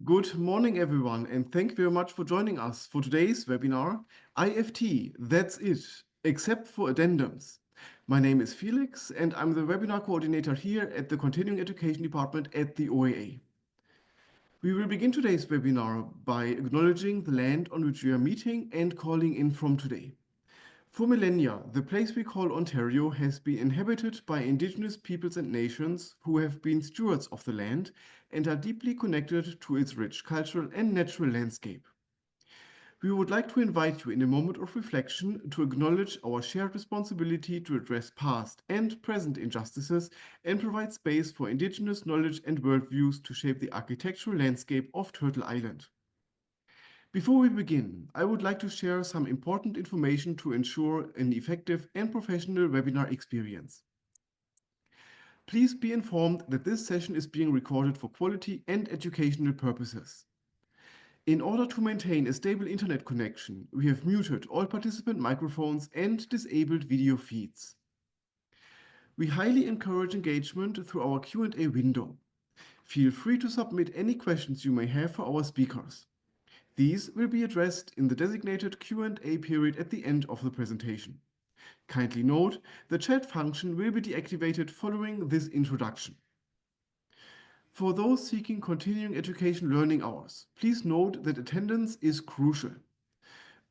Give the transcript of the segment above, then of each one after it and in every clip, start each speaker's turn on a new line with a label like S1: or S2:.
S1: Good morning, everyone, and thank you very much for joining us for today's webinar, IFT, That's It, except for addendums. My name is Felix, and I'm the webinar coordinator here at the Continuing Education Department at the OAA. We will begin today's webinar by acknowledging the land on which we are meeting and calling in from today. For millennia, the place we call Ontario has been inhabited by Indigenous peoples and nations who have been stewards of the land and are deeply connected to its rich cultural and natural landscape. We would like to invite you in a moment of reflection to acknowledge our shared responsibility to address past and present injustices and provide space for Indigenous knowledge and worldviews to shape the architectural landscape of Turtle Island. Before we begin, I would like to share some important information to ensure an effective and professional webinar experience. Please be informed that this session is being recorded for quality and educational purposes. In order to maintain a stable internet connection, we have muted all participant microphones and disabled video feeds. We highly encourage engagement through our Q&A window. Feel free to submit any questions you may have for our speakers. These will be addressed in the designated Q&A period at the end of the presentation. Kindly note, the chat function will be deactivated following this introduction. For those seeking continuing education learning hours, please note that attendance is crucial.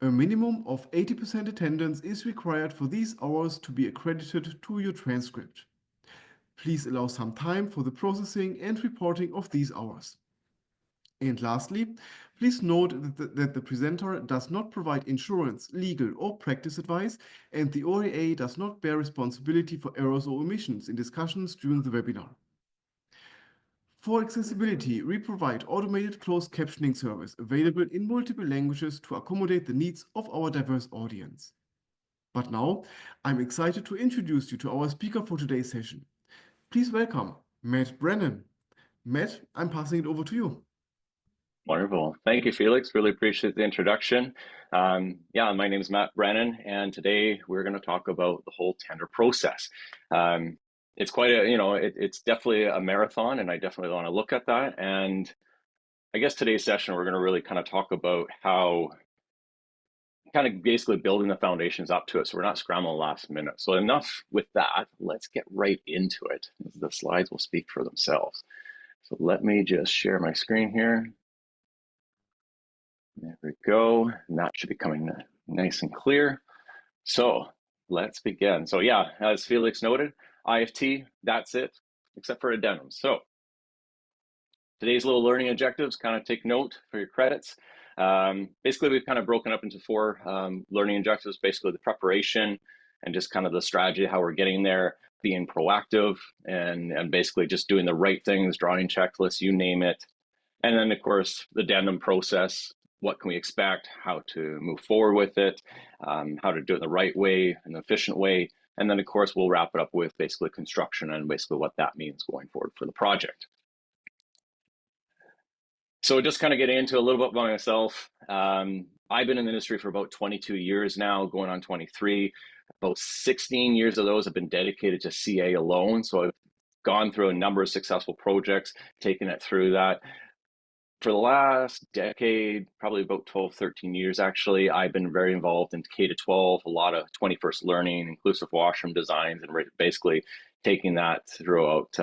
S1: A minimum of 80% attendance is required for these hours to be accredited to your transcript. Please allow some time for the processing and reporting of these hours. And lastly, please note that the presenter does not provide insurance, legal, or practice advice, and the OAA does not bear responsibility for errors or omissions in discussions during the webinar. For accessibility, we provide automated closed captioning service available in multiple languages to accommodate the needs of our diverse audience. But now, I'm excited to introduce you to our speaker for today's session. Please welcome Matt Brennan. Matt, I'm passing it over to you.
S2: Wonderful. Thank you, Felix. Really appreciate the introduction. My name is Matt Brennan, and today we're going to talk about the whole tender process. It's quite a, it's definitely a marathon, and I definitely want to look at that. And I guess today's session, we're going to really kind of talk about how kind of basically building the foundations up to it, so we're not scrambling last minute. So enough with that. Let's get right into it. The slides will speak for themselves. So let me just share my screen here. There we go, and that should be coming nice and clear. So let's begin. So yeah, as Felix noted, IFT, that's it, except for addendums. So today's little learning objectives, kind of take note for your credits. Basically, we've kind of broken up into four learning objectives, basically the preparation and just kind of the strategy, how we're getting there, being proactive, and basically just doing the right things, drawing checklists, you name it. And then, of course, the addendum process. What can we expect, how to move forward with it, how to do it the right way, an efficient way. And then, of course, we'll wrap it up with basically construction and basically what that means going forward for the project. So just kind of getting into a little bit about myself. I've been in the industry for about 22 years now, going on 23. About 16 years of those have been dedicated to CA alone. So I've gone through a number of successful projects, taken it through that. For the last decade, probably about 12, 13 years, actually, I've been very involved in K-12, a lot of 21st learning, inclusive washroom designs, and basically taking that throughout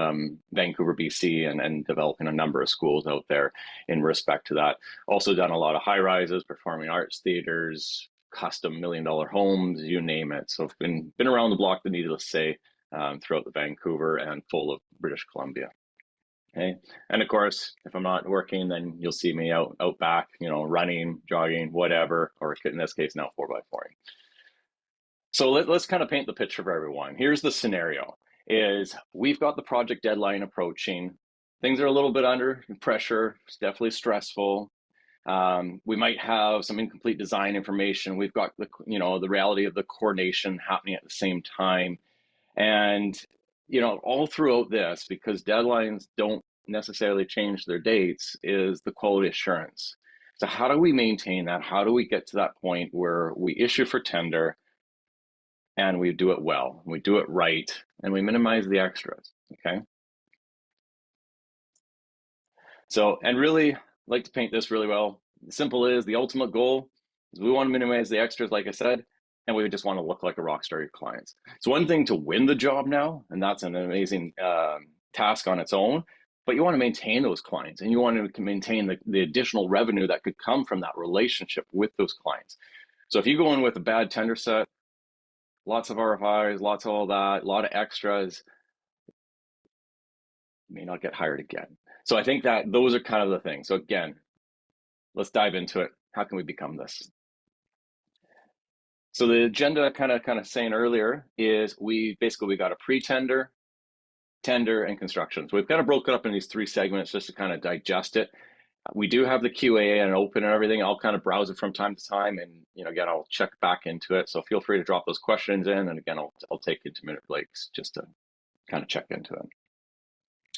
S2: Vancouver, BC, and developing a number of schools out there in respect to that. Also done a lot of high rises, performing arts theaters, custom $1 million homes, you name it. So I've been around the block, needless to say, throughout the Vancouver and full of British Columbia. Okay. And of course, if I'm not working, then you'll see me out back, running, jogging, whatever, or in this case now 4x4ing. So let's kind of paint the picture for everyone. Here's the scenario: is we've got the project deadline approaching. Things are a little bit under pressure. It's definitely stressful. We might have some incomplete design information. We've got the reality of the coordination happening at the same time, and all throughout this, because deadlines don't necessarily change their dates, is the quality assurance. So how do we maintain that? How do we get to that point where we issue for tender and we do it well, we do it right, and we minimize the extras, okay? So, and really, like to paint this really well. The simple is the ultimate goal is we want to minimize the extras, like I said, and we just want to look like a rock star to your clients. It's one thing to win the job now, and that's an amazing task on its own, but you want to maintain those clients and you want to maintain the additional revenue that could come from that relationship with those clients. So if you go in with a bad tender set, lots of RFIs, lots of all that, a lot of extras, you may not get hired again. So I think that those are kind of the things. So again, let's dive into it. How can we become this? So the agenda, kind of saying earlier, is we got a pre-tender, tender, and construction. So we've kind of broken up in these three segments just to kind of digest it. We do have the QA and open and everything. I'll kind of browse it from time to time, and again, I'll check back into it. So feel free to drop those questions in, and again, I'll take minute breaks just to kind of check into it.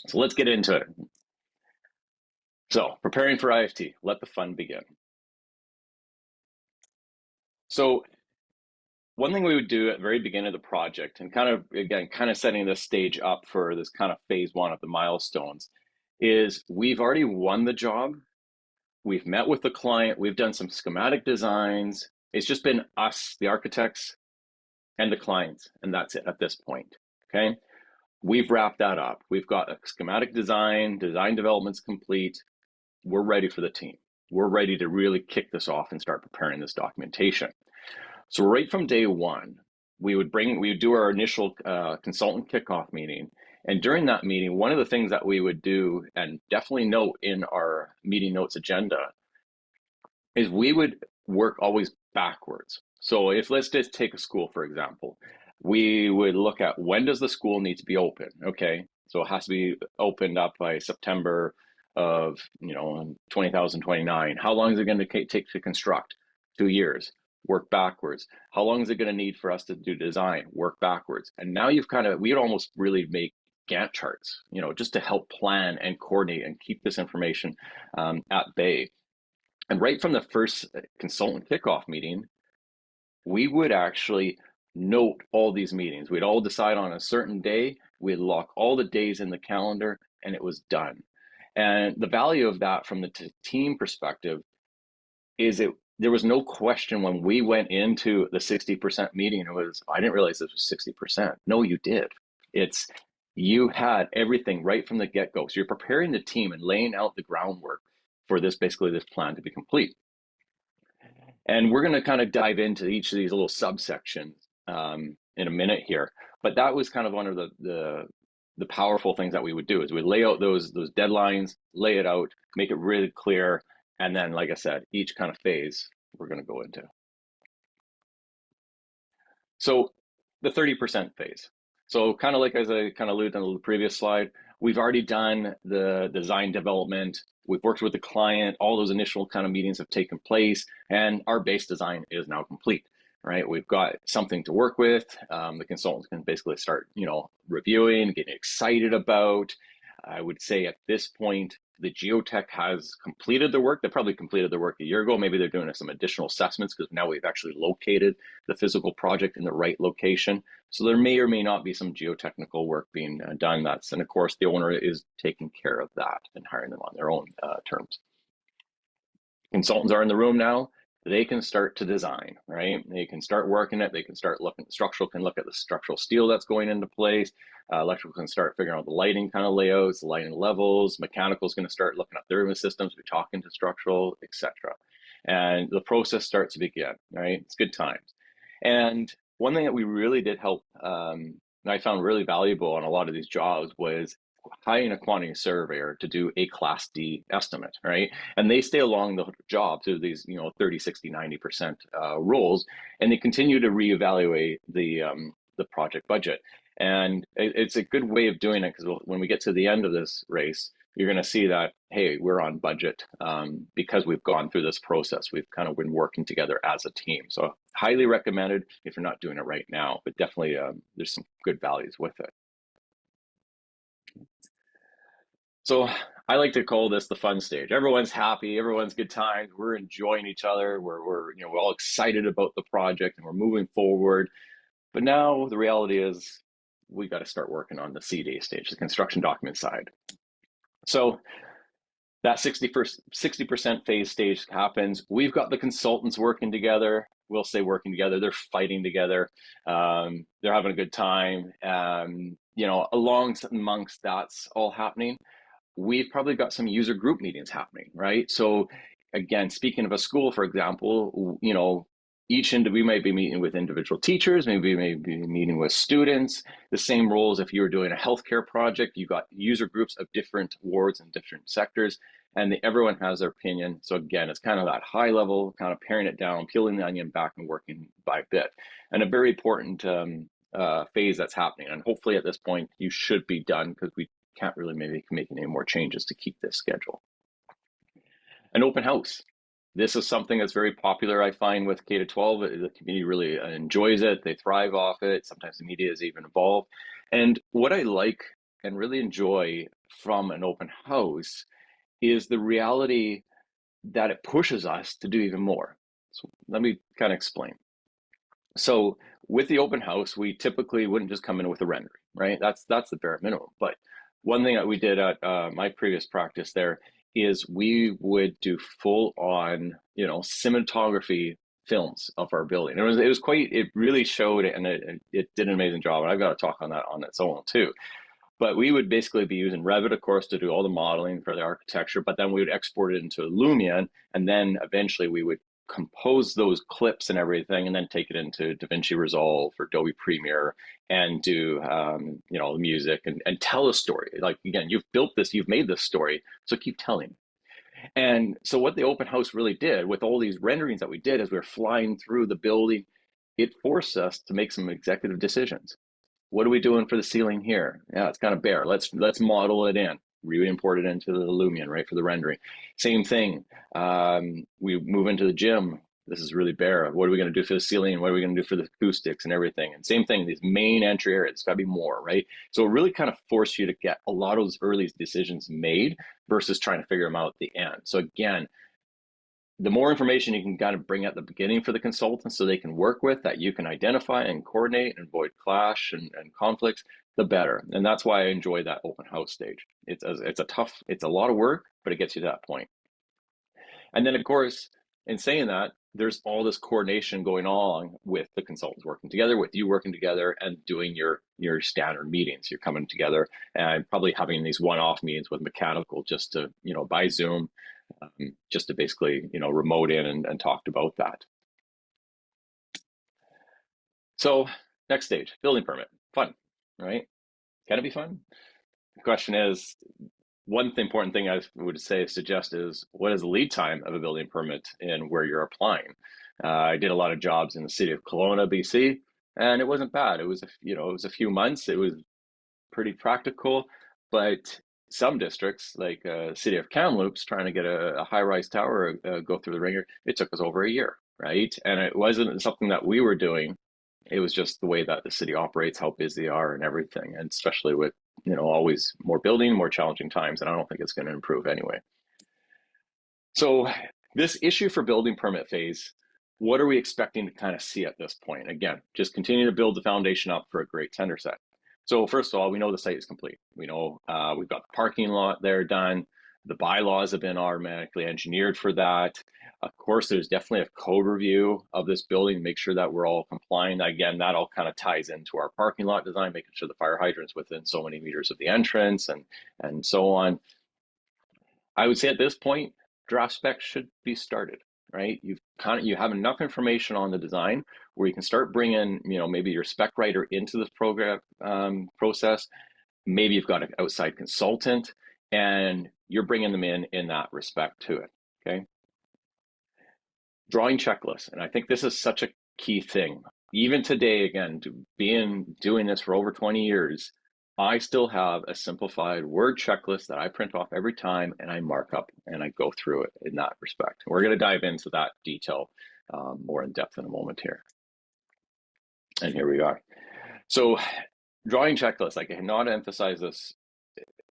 S2: So let's get into it. So preparing for IFT, let the fun begin. So one thing we would do at the very beginning of the project, and kind of setting this stage up for this kind of phase one of the milestones, is we've already won the job. We've met with the client. We've done some schematic designs. It's just been us, the architects, and the clients, and that's it at this point, okay? We've wrapped that up. We've got a schematic design development's complete. We're ready for the team. We're ready to really kick this off and start preparing this documentation. So right from day one, we would do our initial consultant kickoff meeting. And during that meeting, one of the things that we would do, and definitely note in our meeting notes agenda, is we would work always backwards. So if let's just take a school, for example, we would look at when does the school need to be open? Okay, so it has to be opened up by September of 2029. How long is it going to take to construct? 2 years. Work backwards. How long is it going to need for us to do design? Work backwards. And now we'd almost really make Gantt charts, just to help plan and coordinate and keep this information at bay. And right from the first consultant kickoff meeting, we would actually note all these meetings. We'd all decide on a certain day, we'd lock all the days in the calendar, and it was done. And the value of that from the team perspective is there was no question when we went into the 60% meeting, I didn't realize this was 60%. No, you did. You had everything right from the get-go. So you're preparing the team and laying out the groundwork for this plan to be complete. And we're going to kind of dive into each of these little subsections in a minute here. But that was kind of one of the powerful things that we would do, is we lay out those deadlines, lay it out, make it really clear. And then, like I said, each kind of phase we're going to go into. So the 30% phase. So kind of like as I kind of alluded on the previous slide, we've already done the design development. We've worked with the client. All those initial kind of meetings have taken place, and our base design is now complete, right? We've got something to work with. The consultants can basically start, reviewing, getting excited about. I would say at this point, the geotech has completed the work. They probably completed the work a year ago. Maybe they're doing some additional assessments because now we've actually located the physical project in the right location. So there may or may not be some geotechnical work being done. And of course, the owner is taking care of that and hiring them on their own terms. Consultants are in the room now. They can start to design, right? They can start working it. They can start looking, structural can look at the structural steel that's going into place. Electrical can start figuring out the lighting kind of layouts, the lighting levels. Mechanical is going to start looking at their systems, be talking to structural, etc. And the process starts to begin, right? It's good times. And one thing that we really did help, and I found really valuable on a lot of these jobs, was hiring a quantity surveyor to do a Class D estimate, right? And they stay along the job through these, 30, 60, 90% roles, and they continue to reevaluate the project budget. And it's a good way of doing it, because when we get to the end of this race, you're going to see that, hey, we're on budget because we've gone through this process. We've kind of been working together as a team. So highly recommended if you're not doing it right now, but definitely there's some good values with it. So I like to call this the fun stage. Everyone's happy, everyone's good times. We're enjoying each other. We're all excited about the project and we're moving forward. But now the reality is we got to start working on the CD stage, the construction document side. So that 60% phase stage happens. We've got the consultants working together. We'll say working together. They're fighting together. They're having a good time. Amongst that's all happening, we've probably got some user group meetings happening, right? So again, speaking of a school, for example, we might be meeting with individual teachers, maybe we may be meeting with students. The same roles if you were doing a healthcare project, you got user groups of different wards and different sectors, and everyone has their opinion. So again, it's kind of that high level, kind of paring it down, peeling the onion back and working by bit. And a very important phase that's happening. And hopefully at this point, you should be done because we can't really maybe make any more changes to keep this schedule. An open house. This is something that's very popular, I find, with K-12. The community really enjoys it. They thrive off it. Sometimes the media is even involved. And what I like and really enjoy from an open house is the reality that it pushes us to do even more. So let me kind of explain. So with the open house, we typically wouldn't just come in with a rendering, right? That's the bare minimum. But one thing that we did at my previous practice there is we would do full on, cinematography films of our building. It really showed it, and it did an amazing job. And I've got to talk on that on its own too. But we would basically be using Revit, of course, to do all the modeling for the architecture, but then we would export it into Lumion, and then eventually we would compose those clips and everything, and then take it into DaVinci Resolve or Adobe Premiere and do, the music and tell a story. Like, again, you've built this, you've made this story, so keep telling. And so what the open house really did with all these renderings that we did as we were flying through the building, it forced us to make some executive decisions. What are we doing for the ceiling here? Yeah, it's kind of bare. Let's model it in. Re-import it into the Lumion, right, for the rendering. Same thing. We move into the gym. This is really bare. What are we going to do for the ceiling? What are we going to do for the acoustics and everything? And same thing, these main entry areas, it's got to be more, right? So it really kind of forced you to get a lot of those early decisions made versus trying to figure them out at the end. So again, the more information you can kind of bring at the beginning for the consultants so they can work with, that you can identify and coordinate and avoid clash and conflicts, the better. And that's why I enjoy that open house stage. It's a lot of work, but it gets you to that point. And then of course, in saying that, there's all this coordination going on with the consultants working together, with you working together and doing your standard meetings. You're coming together and probably having these one-off meetings with mechanical just to, by Zoom, just to basically, remote in and talked about that. So next stage, building permit, fun, right? Can it be fun? The question is, important thing I would suggest is, what is the lead time of a building permit and where you're applying? I did a lot of jobs in the city of Kelowna, BC, and it wasn't bad. It was a few months. It was pretty practical, but some districts, like city of Kamloops, trying to get a high-rise tower go through the ringer, it took us over a year, right? And it wasn't something that we were doing. It was just the way that the city operates, how busy they are and everything, and especially with, always more building, more challenging times, and I don't think it's going to improve anyway. So this issue for building permit phase, what are we expecting to kind of see at this point? Again, just continue to build the foundation up for a great tender set. So first of all, we know the site is complete. We know we've got the parking lot there done. The bylaws have been automatically engineered for that. Of course, there's definitely a code review of this building, make sure that we're all complying. Again, that all kind of ties into our parking lot design, making sure the fire hydrant's within so many meters of the entrance and so on. I would say at this point, draft specs should be started, right? You have enough information on the design where you can start bringing, maybe your spec writer into this program process. Maybe you've got an outside consultant and you're bringing them in that respect to it, okay? Drawing checklists, and I think this is such a key thing. Even today, again, doing this for over 20 years, I still have a simplified Word checklist that I print off every time and I mark up and I go through it in that respect. We're going to dive into that detail more in depth in a moment here. And here we are. So drawing checklists, I cannot emphasize this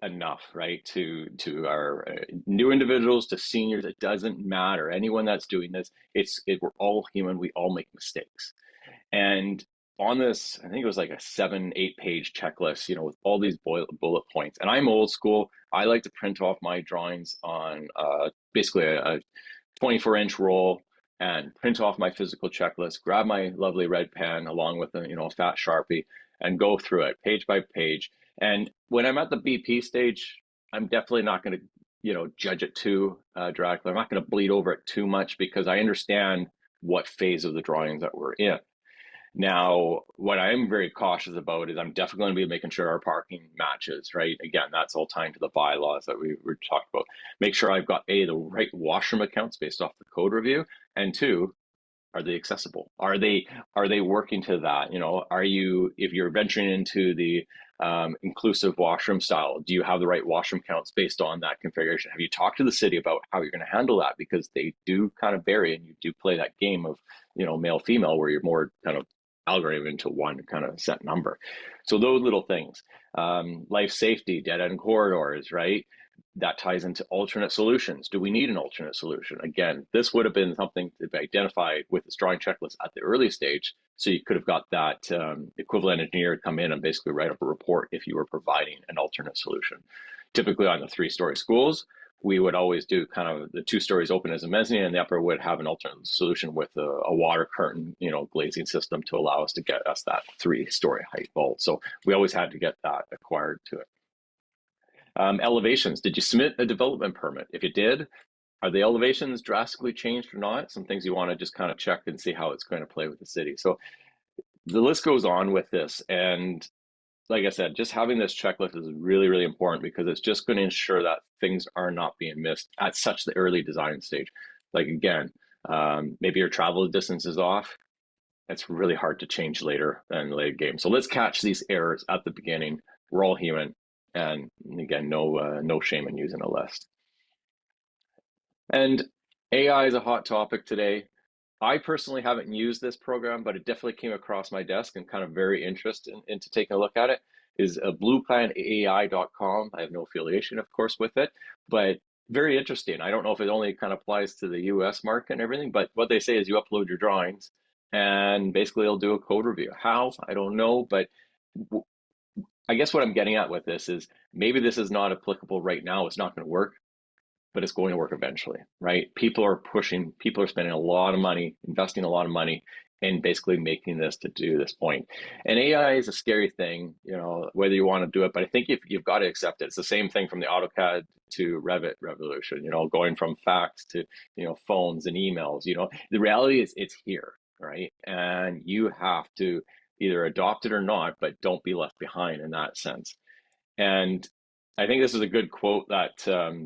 S2: enough, right? To our new individuals, to seniors, it doesn't matter. Anyone that's doing this, we're all human. We all make mistakes. And on this, I think it was like a 7-8 page checklist, with all these bullet points. And I'm old school. I like to print off my drawings on basically a 24-inch roll and print off my physical checklist, grab my lovely red pen along with a fat Sharpie and go through it page by page. And when I'm at the BP stage, I'm definitely not going to, judge it too directly. I'm not going to bleed over it too much because I understand what phase of the drawings that we're in. Now, what I'm very cautious about is I'm definitely going to be making sure our parking matches, right? Again, that's all tying to the bylaws that we were talking about. Make sure I've got the right washroom accounts based off the code review, and two, are they accessible? Are they working to that? If you're venturing into the inclusive washroom style, do you have the right washroom counts based on that configuration? Have you talked to the city about how you're going to handle that? Because they do kind of vary, and you do play that game of male female where you're more kind of algorithm into one kind of set number. So those little things, life safety, dead end corridors, right? That ties into alternate solutions. Do we need an alternate solution? Again, this would have been something to be identified with this drawing checklist at the early stage. So you could have got that equivalent engineer come in and basically write up a report if you were providing an alternate solution. Typically on the 3-story schools, we would always do kind of the 2 stories open as a mezzanine, and the upper would have an alternate solution with a water curtain, glazing system to allow us to get us that 3-story height vault. So we always had to get that acquired to it. Elevations. Did you submit a development permit? If you did, are the elevations drastically changed or not? Some things you want to just kind of check and see how it's going to play with the city. So the list goes on with this. And like I said, just having this checklist is really, really important because it's just going to ensure that things are not being missed at such the early design stage. Like again, maybe your travel distance is off. It's really hard to change later in the late game. So let's catch these errors at the beginning. We're all human. And again, no shame in using a list. And AI is a hot topic today. I personally haven't used this program, but it definitely came across my desk and kind of very interested into taking a look at it. Is blueplanai.com. I have no affiliation, of course, with it, but very interesting. I don't know if it only kind of applies to the US market and everything, but what they say is you upload your drawings and basically it'll do a code review. How? I don't know, but I guess what I'm getting at with this is maybe this is not applicable right now. It's not going to work, but it's going to work eventually, right? People are spending a lot of money, investing a lot of money in basically making this to do this point. And AI is a scary thing, whether you want to do it, but I think if you've got to accept it. It's the same thing from the AutoCAD to Revit revolution, going from fax to, phones and emails, the reality is it's here, right? And you have to either adopt it or not, but don't be left behind in that sense. And I think this is a good quote that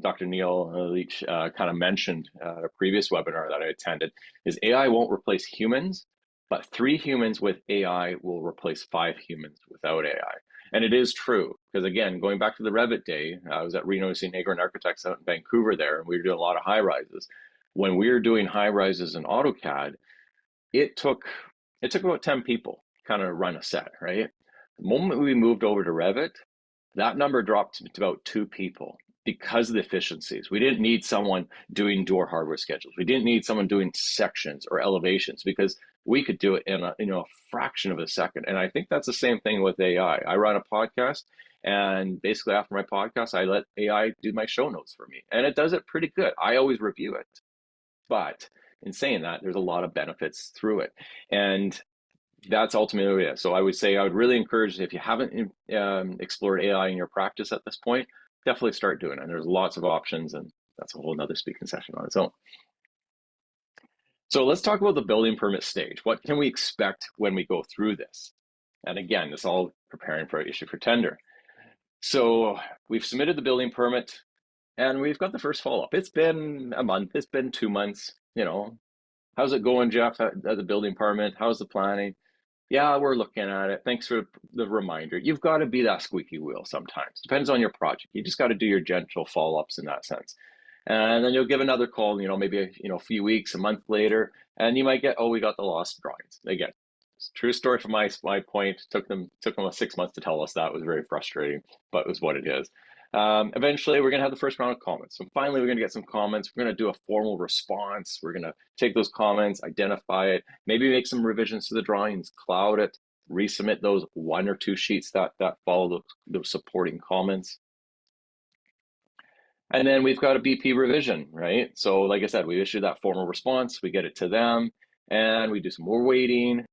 S2: Dr. Neil Leach kind of mentioned at a previous webinar that I attended, is AI won't replace humans, but 3 humans with AI will replace 5 humans without AI. And it is true, because again, going back to the Revit day, I was at Rino Zan Architects out in Vancouver there, and we were doing a lot of high rises. When we were doing high rises in AutoCAD, it took about 10 people kind of run a set, right? The moment we moved over to Revit, that number dropped to about 2 people because of the efficiencies. We didn't need someone doing door hardware schedules. We didn't need someone doing sections or elevations because we could do it in a fraction of a second. And I think that's the same thing with AI. I run a podcast, and basically after my podcast, I let AI do my show notes for me, and it does it pretty good. I always review it, but in saying that, there's a lot of benefits through it. And that's ultimately it. So I would say I would really encourage, if you haven't explored AI in your practice at this point, definitely start doing it. And there's lots of options, and that's a whole nother speaking session on its own. So let's talk about the building permit stage. What can we expect when we go through this? And again, this is all preparing for issue for tender. So we've submitted the building permit and we've got the first follow-up. It's been a month, it's been 2 months, how's it going, Jeff, at the building permit? How's the planning? Yeah, we're looking at it. Thanks for the reminder. You've got to be that squeaky wheel sometimes. Depends on your project. You just got to do your gentle follow-ups in that sense. And then you'll give another call, maybe a few weeks, a month later, and you might get, oh, we got the lost drawings. Again, true story from my point. Took them 6 months to tell us that. It was very frustrating, but it was what it is. Eventually, we're going to have the first round of comments. So finally, we're going to get some comments. We're going to do a formal response. We're going to take those comments, identify it, maybe make some revisions to the drawings, cloud it, resubmit those 1 or 2 sheets that follow those supporting comments. And then we've got a BP revision, right? So like I said, we issue that formal response, we get it to them, and we do some more waiting.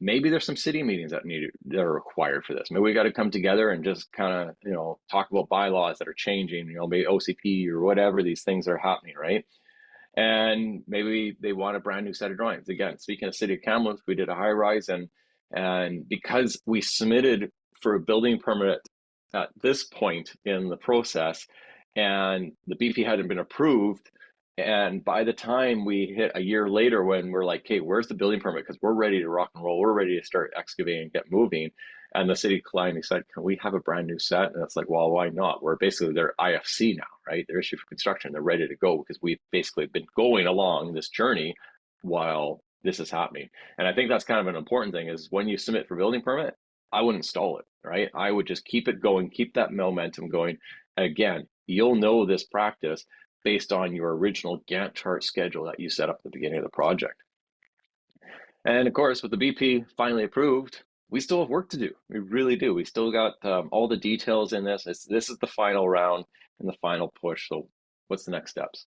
S2: Maybe there's some city meetings that are required for this. Maybe we got to come together and just kind of, talk about bylaws that are changing, maybe OCP or whatever, these things are happening, right? And maybe they want a brand new set of drawings. Again, speaking of City of Kamloops, we did a high rise, and because we submitted for a building permit at this point in the process, and the BP hadn't been approved, and by the time we hit a year later, when we're like, "Okay, where's the building permit? Because we're ready to rock and roll. We're ready to start excavating and get moving." And the city client said, "Can we have a brand new set?" And it's like, well, why not? We're basically their IFC now, right? They're issued for construction. They're ready to go because we've basically been going along this journey while this is happening. And I think that's kind of an important thing is when you submit for building permit, I wouldn't stall it, right? I would just keep it going, keep that momentum going. Again, you'll know this practice based on your original Gantt chart schedule that you set up at the beginning of the project. And of course, with the BP finally approved, we still have work to do. We really do. We still got all the details in this. This is the final round and the final push. So what's the next steps?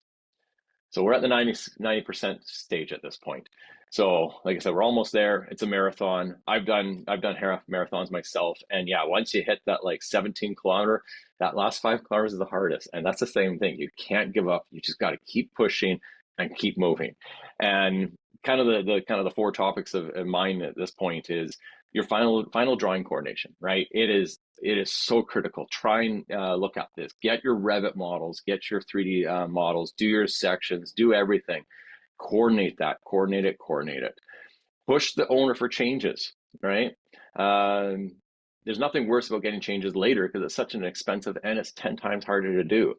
S2: So we're at the 90% stage at this point. So like I said, we're almost there. It's a marathon. I've done half marathons myself. And yeah, once you hit that like 17-kilometer, that last 5 kilometers is the hardest. And that's the same thing. You can't give up. You just got to keep pushing and keep moving. And kind of the 4 topics of mine at this point is your final drawing coordination, right? It is so critical. Try and look at this. Get your Revit models, get your 3D models, do your sections, do everything. Coordinate that, coordinate it. Push the owner for changes, right? There's nothing worse about getting changes later because it's such an expensive and it's 10 times harder to do.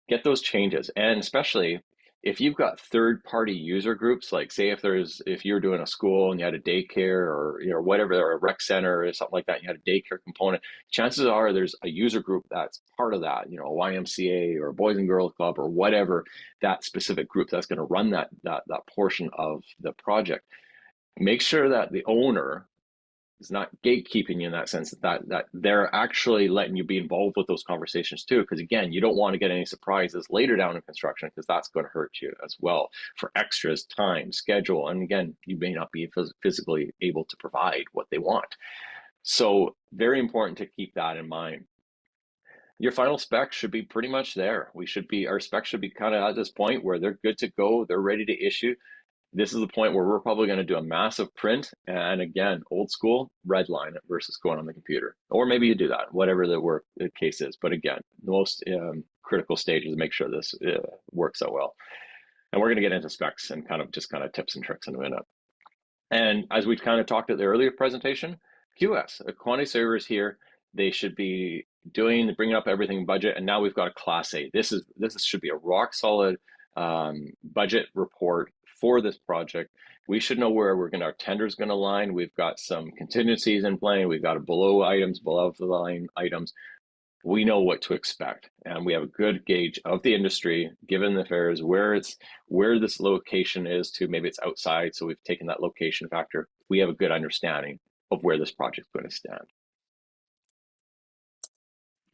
S2: Get those changes, and especially if you've got third-party user groups, like say if you're doing a school and you had a daycare or whatever, or a rec center or something like that, you had a daycare component, chances are there's a user group that's part of that, a YMCA or a Boys and Girls Club or whatever, that specific group that's going to run that portion of the project. Make sure that the owner is not gatekeeping you in that sense, that they're actually letting you be involved with those conversations too. Because again, you don't want to get any surprises later down in construction, because that's going to hurt you as well for extras, time, schedule. And again, you may not be physically able to provide what they want. So very important to keep that in mind. Your final spec should be pretty much there. Our specs should be kind of at this point where they're good to go. They're ready to issue. This is the point where we're probably going to do a massive print, and again, old school, redline it versus going on the computer. Or maybe you do that, whatever the case is. But again, the most critical stage is to make sure this works out well. And we're going to get into specs and kind of tips and tricks in a minute. And as we kind of talked at the earlier presentation, QS, quantity surveyors here, they should be bringing up everything budget, and now we've got a Class A. This should be a rock solid budget report for this project. We should know where our tender's going to line. We've got some contingencies in play. We've got below the line items. We know what to expect, and we have a good gauge of the industry, given the fares, where this location is to. Maybe it's outside, so we've taken that location factor. We have a good understanding of where this project's going to stand.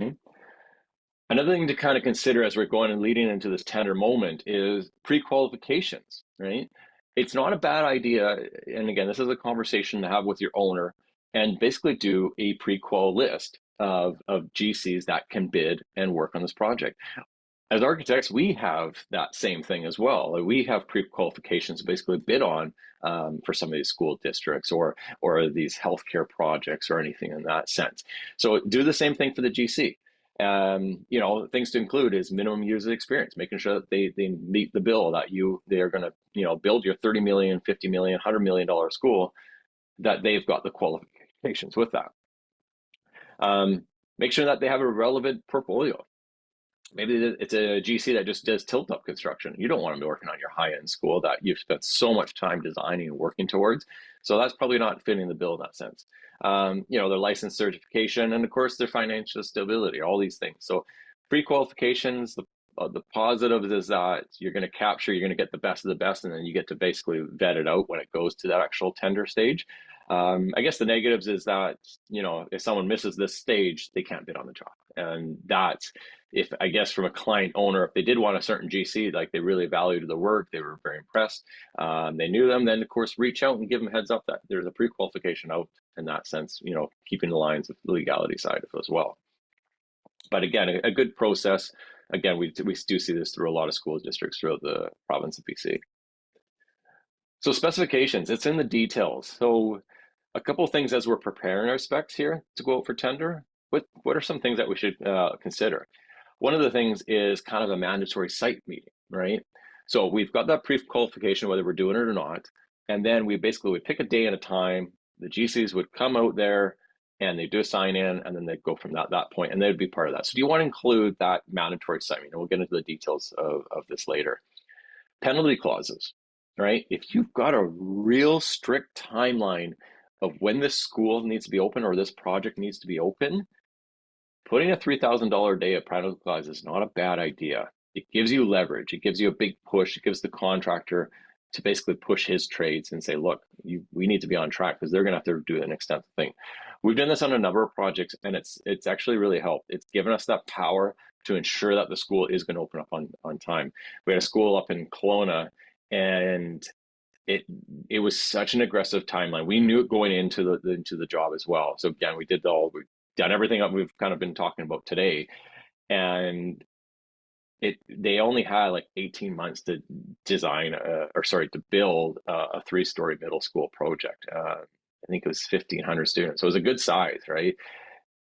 S2: Okay. Another thing to kind of consider as we're going and leading into this tender moment is pre-qualifications, right? It's not a bad idea, and again, this is a conversation to have with your owner, and basically do a pre-qual list of GCs that can bid and work on this project. As architects, we have that same thing as well. We have pre-qualifications to basically bid on for some of these school districts or these healthcare projects or anything in that sense. So do the same thing for the GC. Things to include is minimum years of experience, making sure that they meet the bill that they're going to build your $30 million, $50 million, $100 million school, that they've got the qualifications with that. Make sure that they have a relevant portfolio. Maybe it's a GC that just does tilt-up construction. You don't want them working on your high-end school that you've spent so much time designing and working towards. So that's probably not fitting the bill in that sense. Their license certification, and of course their financial stability, all these things. So pre-qualifications, the positive is that you're going to get the best of the best, and then you get to basically vet it out when it goes to that actual tender stage. I guess the negatives is that, you know, if someone misses this stage, they can't bid on the job. And that's, if I guess from a client owner, if they did want a certain GC, like they really valued the work, they were very impressed, they knew them, then of course reach out and give them a heads up that there's a pre-qualification out in that sense, you know, keeping the lines of the legality side of it as well. But again, a good process. Again, we do see this through a lot of school districts throughout the province of BC. So specifications, it's in the details. So a couple of things as we're preparing our specs here to go out for tender. What are some things that we should consider? One of the things is kind of a mandatory site meeting, right? So we've got that pre-qualification, whether we're doing it or not, and then we basically would pick a day and a time. The GCs would come out there and they do a sign in, and then they'd go from that point, and they'd be part of that. So do you want to include that mandatory site meeting? We'll get into the details of this later. Penalty clauses, right? If you've got a real strict timeline of when this school needs to be open or this project needs to be open, putting a $3,000 a day of penalty clause is not a bad idea. It gives you leverage. It gives you a big push. It gives the contractor to basically push his trades and say, look, we need to be on track, because they're going to have to do an extensive thing. We've done this on a number of projects, and it's actually really helped. It's given us that power to ensure that the school is going to open up on time. We had a school up in Kelowna, and it was such an aggressive timeline. We knew it going into the job as well. So again, we've done everything that we've kind of been talking about today, and they only had like 18 months to design to build a 3-story middle school project. I think it was 1,500 students, so it was a good size, right?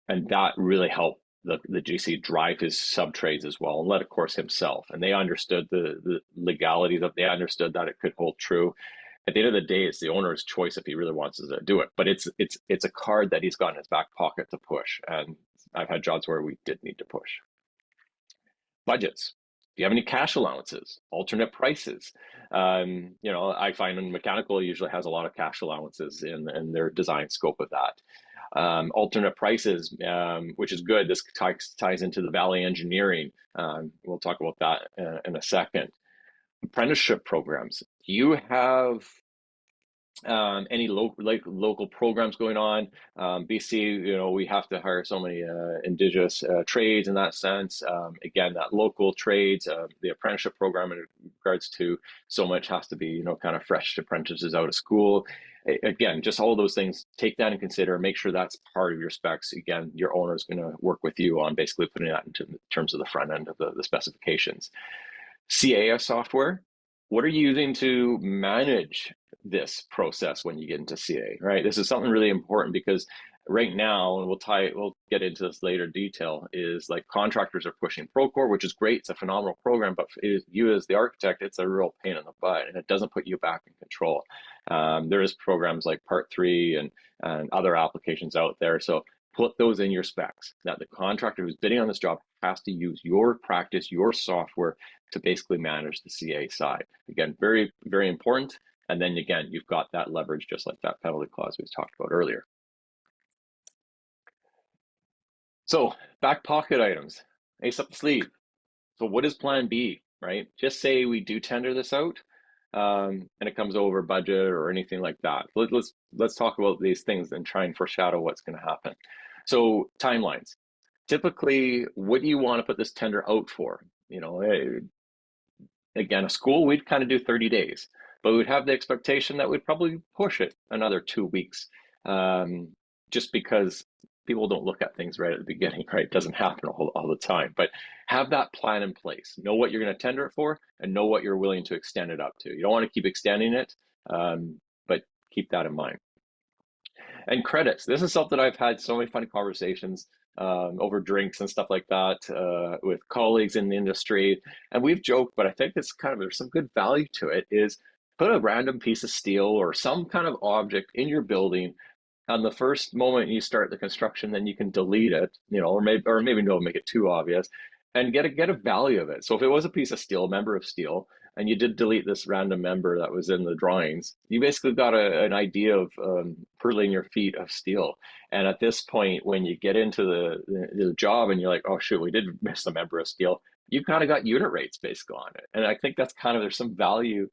S2: And that really helped the GC drive his sub trades as well, and led, of course, himself. And they understood the legalities of. They understood that it could hold true. At the end of the day, it's the owner's choice if he really wants to do it. But it's a card that he's got in his back pocket to push. And I've had jobs where we did need to push. Budgets. Do you have any cash allowances? Alternate prices. You know, I find in mechanical usually has a lot of cash allowances in their design scope of that. Alternate prices, which is good. This ties into the Valley Engineering. We'll talk about that in a second. Apprenticeship programs. Do you have any local programs going on? BC, you know, we have to hire so many Indigenous trades in that sense. Again, that local trades, the apprenticeship program in regards to so much has to be, you know, kind of fresh apprentices out of school. Again, just all those things, take that and consider, make sure that's part of your specs. Again, your owner is going to work with you on basically putting that into terms of the front end of the specifications. CAS software, what are you using to manage this process when you get into CA, right? This is something really important, because right now, and we'll get into this later detail, is like contractors are pushing Procore, which is great. It's a phenomenal program, but you as the architect, it's a real pain in the butt, and it doesn't put you back in control. There is programs like Part 3 and other applications out there. So put those in your specs, that the contractor who's bidding on this job has to use your practice, your software, to basically manage the CA side. Again, very, very important. And then again, you've got that leverage, just like that penalty clause we talked about earlier. So back pocket items, ace up the sleeve. So what is plan B, right? Just say we do tender this out and it comes over budget or anything like that. Let's talk about these things and try and foreshadow what's going to happen. So timelines. Typically, what do you want to put this tender out for? You know, again, a school, we'd kind of do 30 days, but we'd have the expectation that we'd probably push it another 2 weeks, just because people don't look at things right at the beginning, right? It doesn't happen all the time, but have that plan in place. Know what you're going to tender it for, and know what you're willing to extend it up to. You don't want to keep extending it, but keep that in mind. And credits. This is something I've had so many funny conversations over drinks and stuff like that with colleagues in the industry. And we've joked, but I think it's there's some good value to it, is put a random piece of steel or some kind of object in your building. On the first moment you start the construction, then you can delete it, you know, or maybe don't make it too obvious, and get a value of it. So if it was a piece of steel, a member of steel, and you did delete this random member that was in the drawings, you basically got an idea of per linear feet of steel. And at this point, when you get into the job and you're like, oh shoot, we did miss a member of steel, you kind of got unit rates basically on it. And I think that's there's some value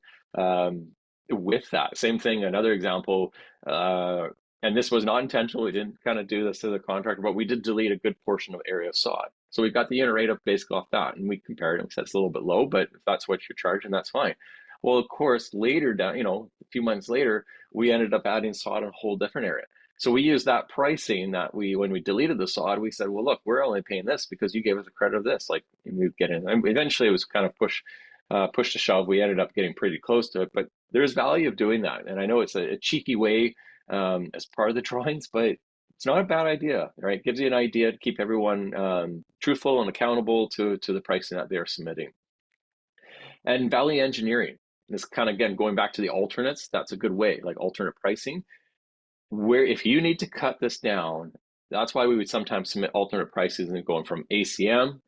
S2: with that. Same thing, another example, and this was not intentional. We didn't kind of do this to the contractor, but we did delete a good portion of area of sod. So we got the unit rate up basically off that, and we compared it and said it's a little bit low, but if that's what you're charging, that's fine. Well, of course, later down, a few months later, we ended up adding sod in a whole different area. So we used that pricing that when we deleted the sod, we said, well, look, we're only paying this because you gave us a credit of this. Like we get in. And eventually, it was kind of push to shove. We ended up getting pretty close to it, but there's value of doing that. And I know it's a cheeky way as part of the drawings, but it's not a bad idea, right? It gives you an idea to keep everyone truthful and accountable to the pricing that they're submitting. And value engineering, this kind of, again, going back to the alternates, that's a good way, like alternate pricing, where if you need to cut this down, that's why we would sometimes submit alternate prices and going from ACM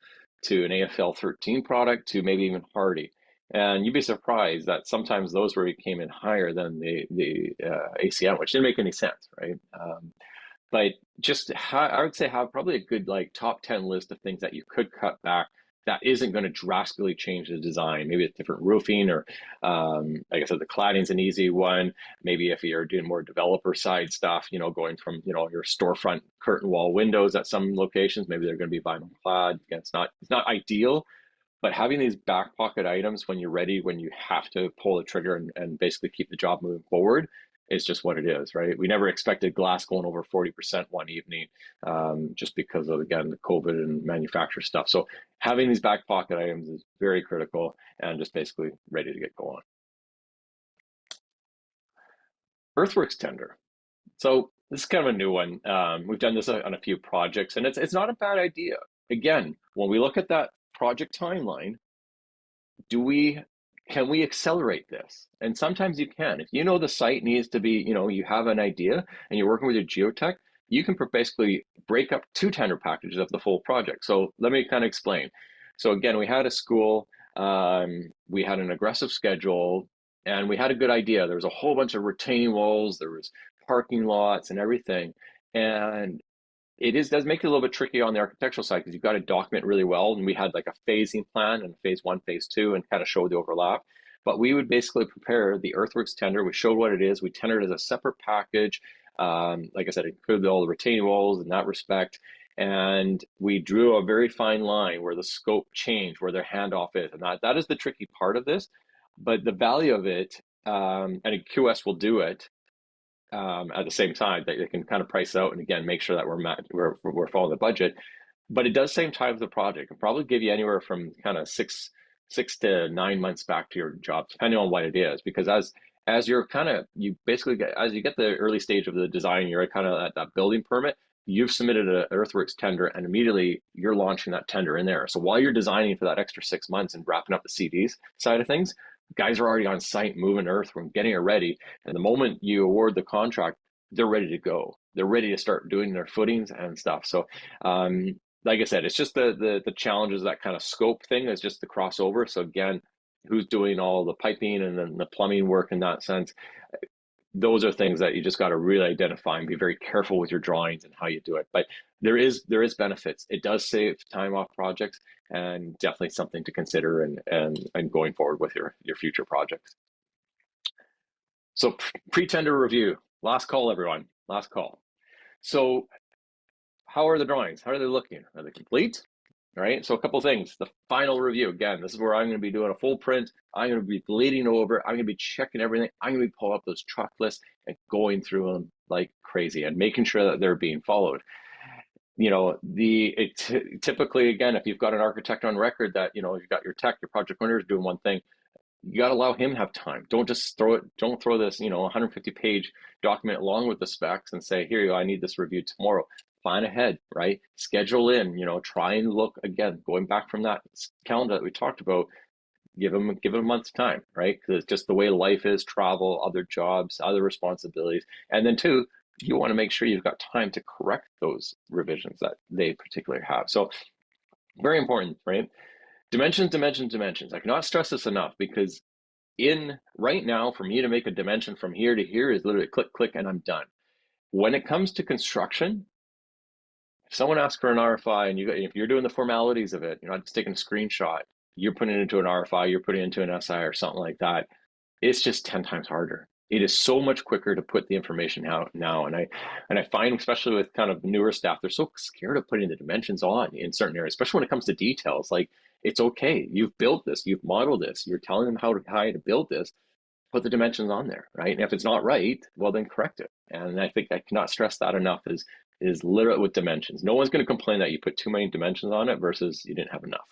S2: to an AFL 13 product to maybe even Hardy. And you'd be surprised that sometimes those where we came in higher than the ACM, which didn't make any sense, right? But just I would say have probably a good like top 10 list of things that you could cut back that isn't going to drastically change the design. Maybe it's different roofing, or like I said, the cladding's an easy one. Maybe if you're doing more developer side stuff, going from your storefront curtain wall windows at some locations, maybe they're going to be vinyl clad. Again, it's not ideal, but having these back pocket items when you're ready, when you have to pull the trigger and basically keep the job moving forward, is just what it is, right? We never expected glass going over 40% one evening, just because of, again, the COVID and manufacturer stuff. So having these back pocket items is very critical, and just basically ready to get going. Earthworks tender. So this is kind of a new one. We've done this on a few projects, and it's not a bad idea. Again, when we look at that project timeline, can we accelerate this? And sometimes you can. If you know the site needs to be, you have an idea and you're working with your geotech, you can basically break up 2 tender packages of the full project. So let me kind of explain. So again, we had a school, we had an aggressive schedule, and we had a good idea. There was a whole bunch of retaining walls, there was parking lots and everything. And does make it a little bit tricky on the architectural side because you've got to document really well. And we had like a phasing plan and phase 1, phase 2, and kind of show the overlap. But we would basically prepare the earthworks tender. We showed what it is. We tendered as a separate package. Like I said, it included all the retaining walls in that respect. And we drew a very fine line where the scope changed, where their handoff is. And that is the tricky part of this. But the value of it, and QS will do it, at the same time, that they can kind of price out and again make sure that we're following the budget. But it does save time for the project. It'll probably give you anywhere from kind of six to 9 months back to your job, depending on what it is. Because as you're you basically get, as you get the early stage of the design, you're kind of at that building permit. You've submitted an earthworks tender, and immediately you're launching that tender in there. So while you're designing for that extra 6 months and wrapping up the CDs side of things, guys are already on site moving earth, we're getting it ready. And the moment you award the contract, they're ready to go. They're ready to start doing their footings and stuff. So like I said, it's just the challenges, that kind of scope thing is just the crossover. So again, who's doing all the piping and then the plumbing work in that sense? Those are things that you just got to really identify and be very careful with your drawings and how you do it. But there is benefits. It does save time off projects, and definitely something to consider and going forward with your future projects. So pre-tender review, last call, everyone, last call. So how are the drawings? How are they looking? Are they complete? All right, so a couple things. The final review, again, this is where I'm going to be doing a full print. I'm going to be bleeding over. I'm going to be checking everything. I'm going to be pulling up those truck lists and going through them like crazy and making sure that they're being followed. Typically, again, if you've got an architect on record that, you've got your tech, your project owner is doing one thing, you got to allow him to have time. Don't just don't throw this, 150-page document along with the specs and say, here you go, I need this reviewed tomorrow. Plan ahead, right? Schedule in, try and look, again, going back from that calendar that we talked about, give them a month's time, right? Because it's just the way life is, travel, other jobs, other responsibilities. And then 2, you want to make sure you've got time to correct those revisions that they particularly have. So very important, right? Dimensions. I cannot stress this enough, because right now, for me to make a dimension from here to here is literally click, click, and I'm done. When it comes to construction, if someone asks for an RFI and if you're doing the formalities of it, you're not just taking a screenshot, you're putting it into an RFI, you're putting it into an SI or something like that, It's just 10 times harder. It is so much quicker to put the information out now. And I find, especially with kind of newer staff, they're so scared of putting the dimensions on in certain areas, especially when it comes to details. Like, it's okay. You've built this, you've modeled this, you're telling them how to build this, put the dimensions on there, right? And if it's not right, well, then correct it. And I think I cannot stress that enough is literally with dimensions. No one's going to complain that you put too many dimensions on it versus you didn't have enough.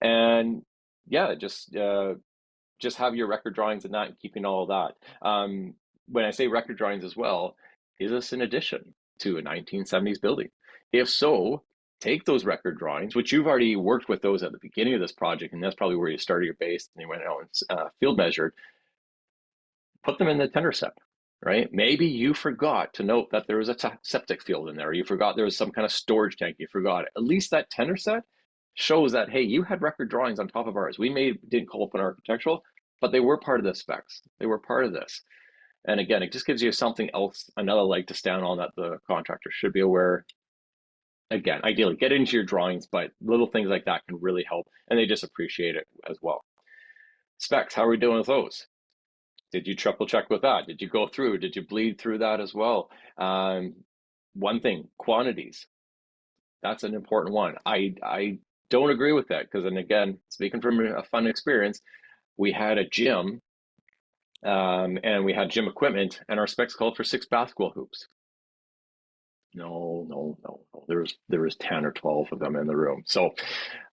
S2: And yeah, just have your record drawings and that, and keeping all of that. When I say record drawings as well, is this an addition to a 1970s building? If so, take those record drawings, which you've already worked with those at the beginning of this project, and that's probably where you started your base and you went out and field measured, put them in the tender set, right? Maybe you forgot to note that there was a septic field in there, or you forgot there was some kind of storage tank, you forgot it. At least that tender set shows that, hey, you had record drawings on top of ours. We didn't call up an architectural, but they were part of the specs. They were part of this. And again, it just gives you something else, another leg to stand on that the contractor should be aware. Again, ideally, get into your drawings, but little things like that can really help, and they just appreciate it as well. Specs, how are we doing with those? Did you triple check with that? Did you go through? Did you bleed through that as well? One thing, quantities. That's an important one. I don't agree with that because, and again, speaking from a fun experience, we had a gym and we had gym equipment, and our specs called for 6 basketball hoops. No. There was 10 or 12 of them in the room. So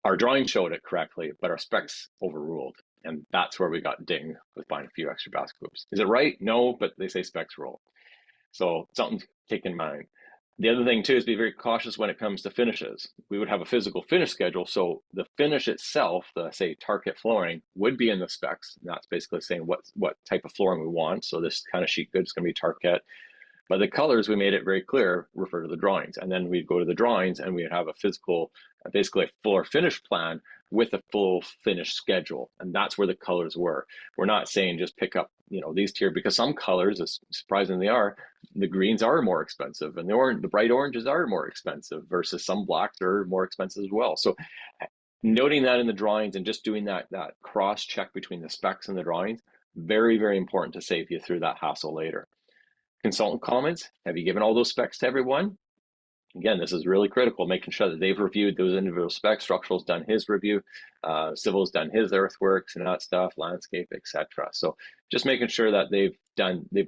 S2: our drawing showed it correctly, but our specs overruled. And that's where we got dinged with buying a few extra basket hoops. Is it right? No, but they say specs rule. So something to take in mind. The other thing too is be very cautious when it comes to finishes. We would have a physical finish schedule. So the finish itself, the say target flooring, would be in the specs. And that's basically saying what type of flooring we want. So this kind of sheet good is going to be Target. But the colors, we made it very clear, refer to the drawings. And then we'd go to the drawings and we'd have a physical, basically a floor finish plan with a full finish schedule. And that's where the colors were. We're not saying just pick up, these tier, because some colors, as surprising they are, the greens are more expensive and the bright oranges are more expensive versus some blacks are more expensive as well. So noting that in the drawings and just doing that cross check between the specs and the drawings, very, very important to save you through that hassle later. Consultant comments, have you given all those specs to everyone? Again, this is really critical, making sure that they've reviewed those individual specs. Structural's done his review, civil's done his earthworks and that stuff, landscape, etc. So just making sure that they've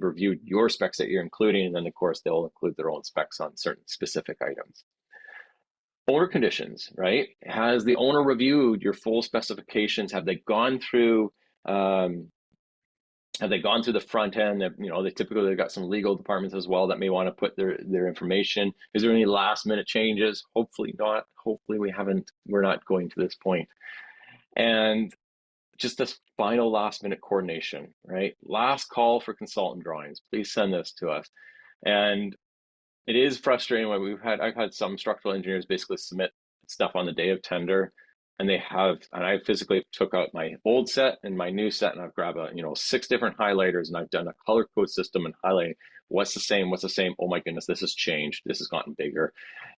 S2: reviewed your specs that you're including, and then of course they'll include their own specs on certain specific items. Owner conditions, right? Has the owner reviewed your full specifications? Have they gone through the front end? They typically got some legal departments as well that may want to put their information. Is there any last minute changes? Hopefully not. Hopefully we're not going to this point. And just this final last minute coordination, right? Last call for consultant drawings. Please send this to us. And it is frustrating when I've had some structural engineers basically submit stuff on the day of tender, and I physically took out my old set and my new set, and I've grabbed 6 different highlighters, and I've done a color code system and highlighting what's the same. Oh my goodness, this has changed. This has gotten bigger.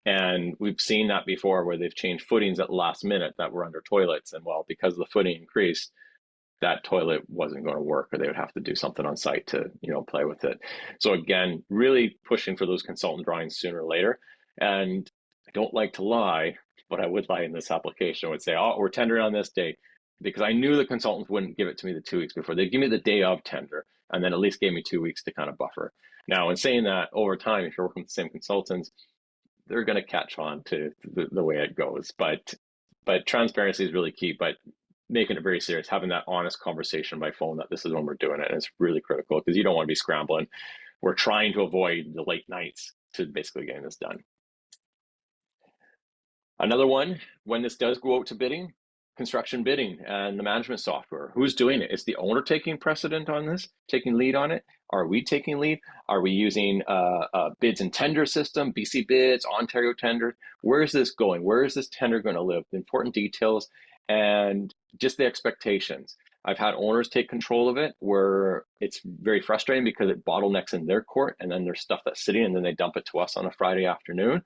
S2: And we've seen that before where they've changed footings at the last minute that were under toilets. And well, because the footing increased, that toilet wasn't going to work, or they would have to do something on site to, play with it. So again, really pushing for those consultant drawings sooner or later. And I don't like to lie, but I would lie in this application. I would say, oh, we're tendering on this date, because I knew the consultants wouldn't give it to me the 2 weeks before. They'd give me the day of tender, and then at least gave me 2 weeks to kind of buffer. Now, in saying that, over time, if you're working with the same consultants, they're going to catch on to the way it goes. But transparency is really key. But making it very serious, having that honest conversation by phone that this is when we're doing it, and it's really critical because you don't want to be scrambling. We're trying to avoid the late nights to basically getting this done. Another one, when this does go out to bidding, construction bidding and the management software. Who's doing it? Is the owner taking precedent on this, taking lead on it? Are we taking lead? Are we using a bids and tender system, BC bids, Ontario tender? Where is this going? Where is this tender going to live? The important details and just the expectations. I've had owners take control of it where it's very frustrating because it bottlenecks in their court, and then there's stuff that's sitting and then they dump it to us on a Friday afternoon.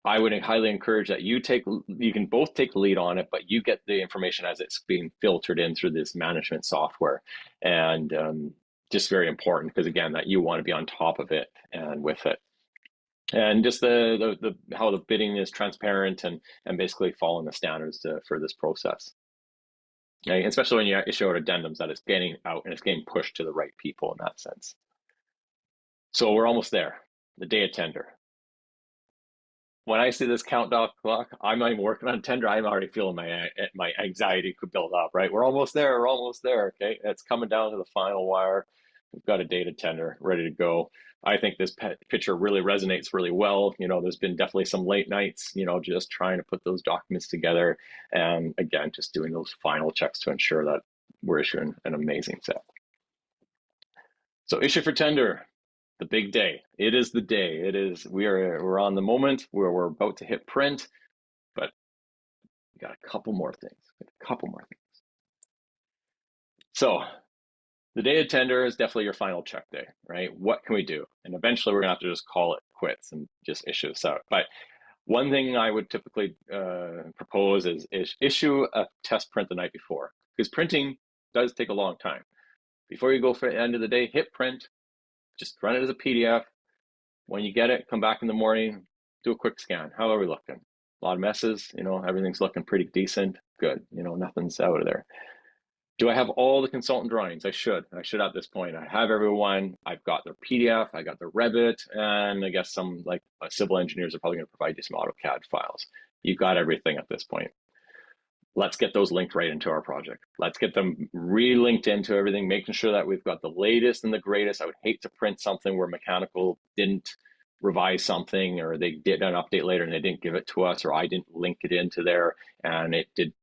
S2: I would highly encourage that you can both take the lead on it, but you get the information as it's being filtered in through this management software. And just very important, because again, that you want to be on top of it and with it. And just the how the bidding is transparent and basically following the standards for this process. Okay? Especially when you issue out addendums, that it's getting out and it's getting pushed to the right people in that sense. So we're almost there, the day of tender. When I see this countdown clock, I'm not even working on tender. I'm already feeling my anxiety could build up, right? We're almost there. We're almost there. Okay. It's coming down to the final wire. We've got a data tender ready to go. I think this picture really resonates really well. There's been definitely some late nights, just trying to put those documents together. And again, just doing those final checks to ensure that we're issuing an amazing set. So issue for tender. The big day. It is the day. We're on the moment where we're about to hit print, but we got a couple more things. So the day of tender is definitely your final check day, right? What can we do? And eventually we're gonna have to just call it quits and just issue this out. But one thing I would typically propose is issue a test print the night before, because printing does take a long time. Before you go for the end of the day, hit print, just run it as a PDF. When you get it, come back in the morning, do a quick scan. How are we looking? A lot of messes, everything's looking pretty decent. Good, nothing's out of there. Do I have all the consultant drawings? I should at this point. I have everyone. I've got their PDF, I got their Revit, and I guess some civil engineers are probably going to provide you some AutoCAD files. You've got everything at this point. Let's get those linked right into our project. Let's get them re-linked into everything, making sure that we've got the latest and the greatest. I would hate to print something where mechanical didn't revise something, or they did an update later and they didn't give it to us, or I didn't link it into there, and it did,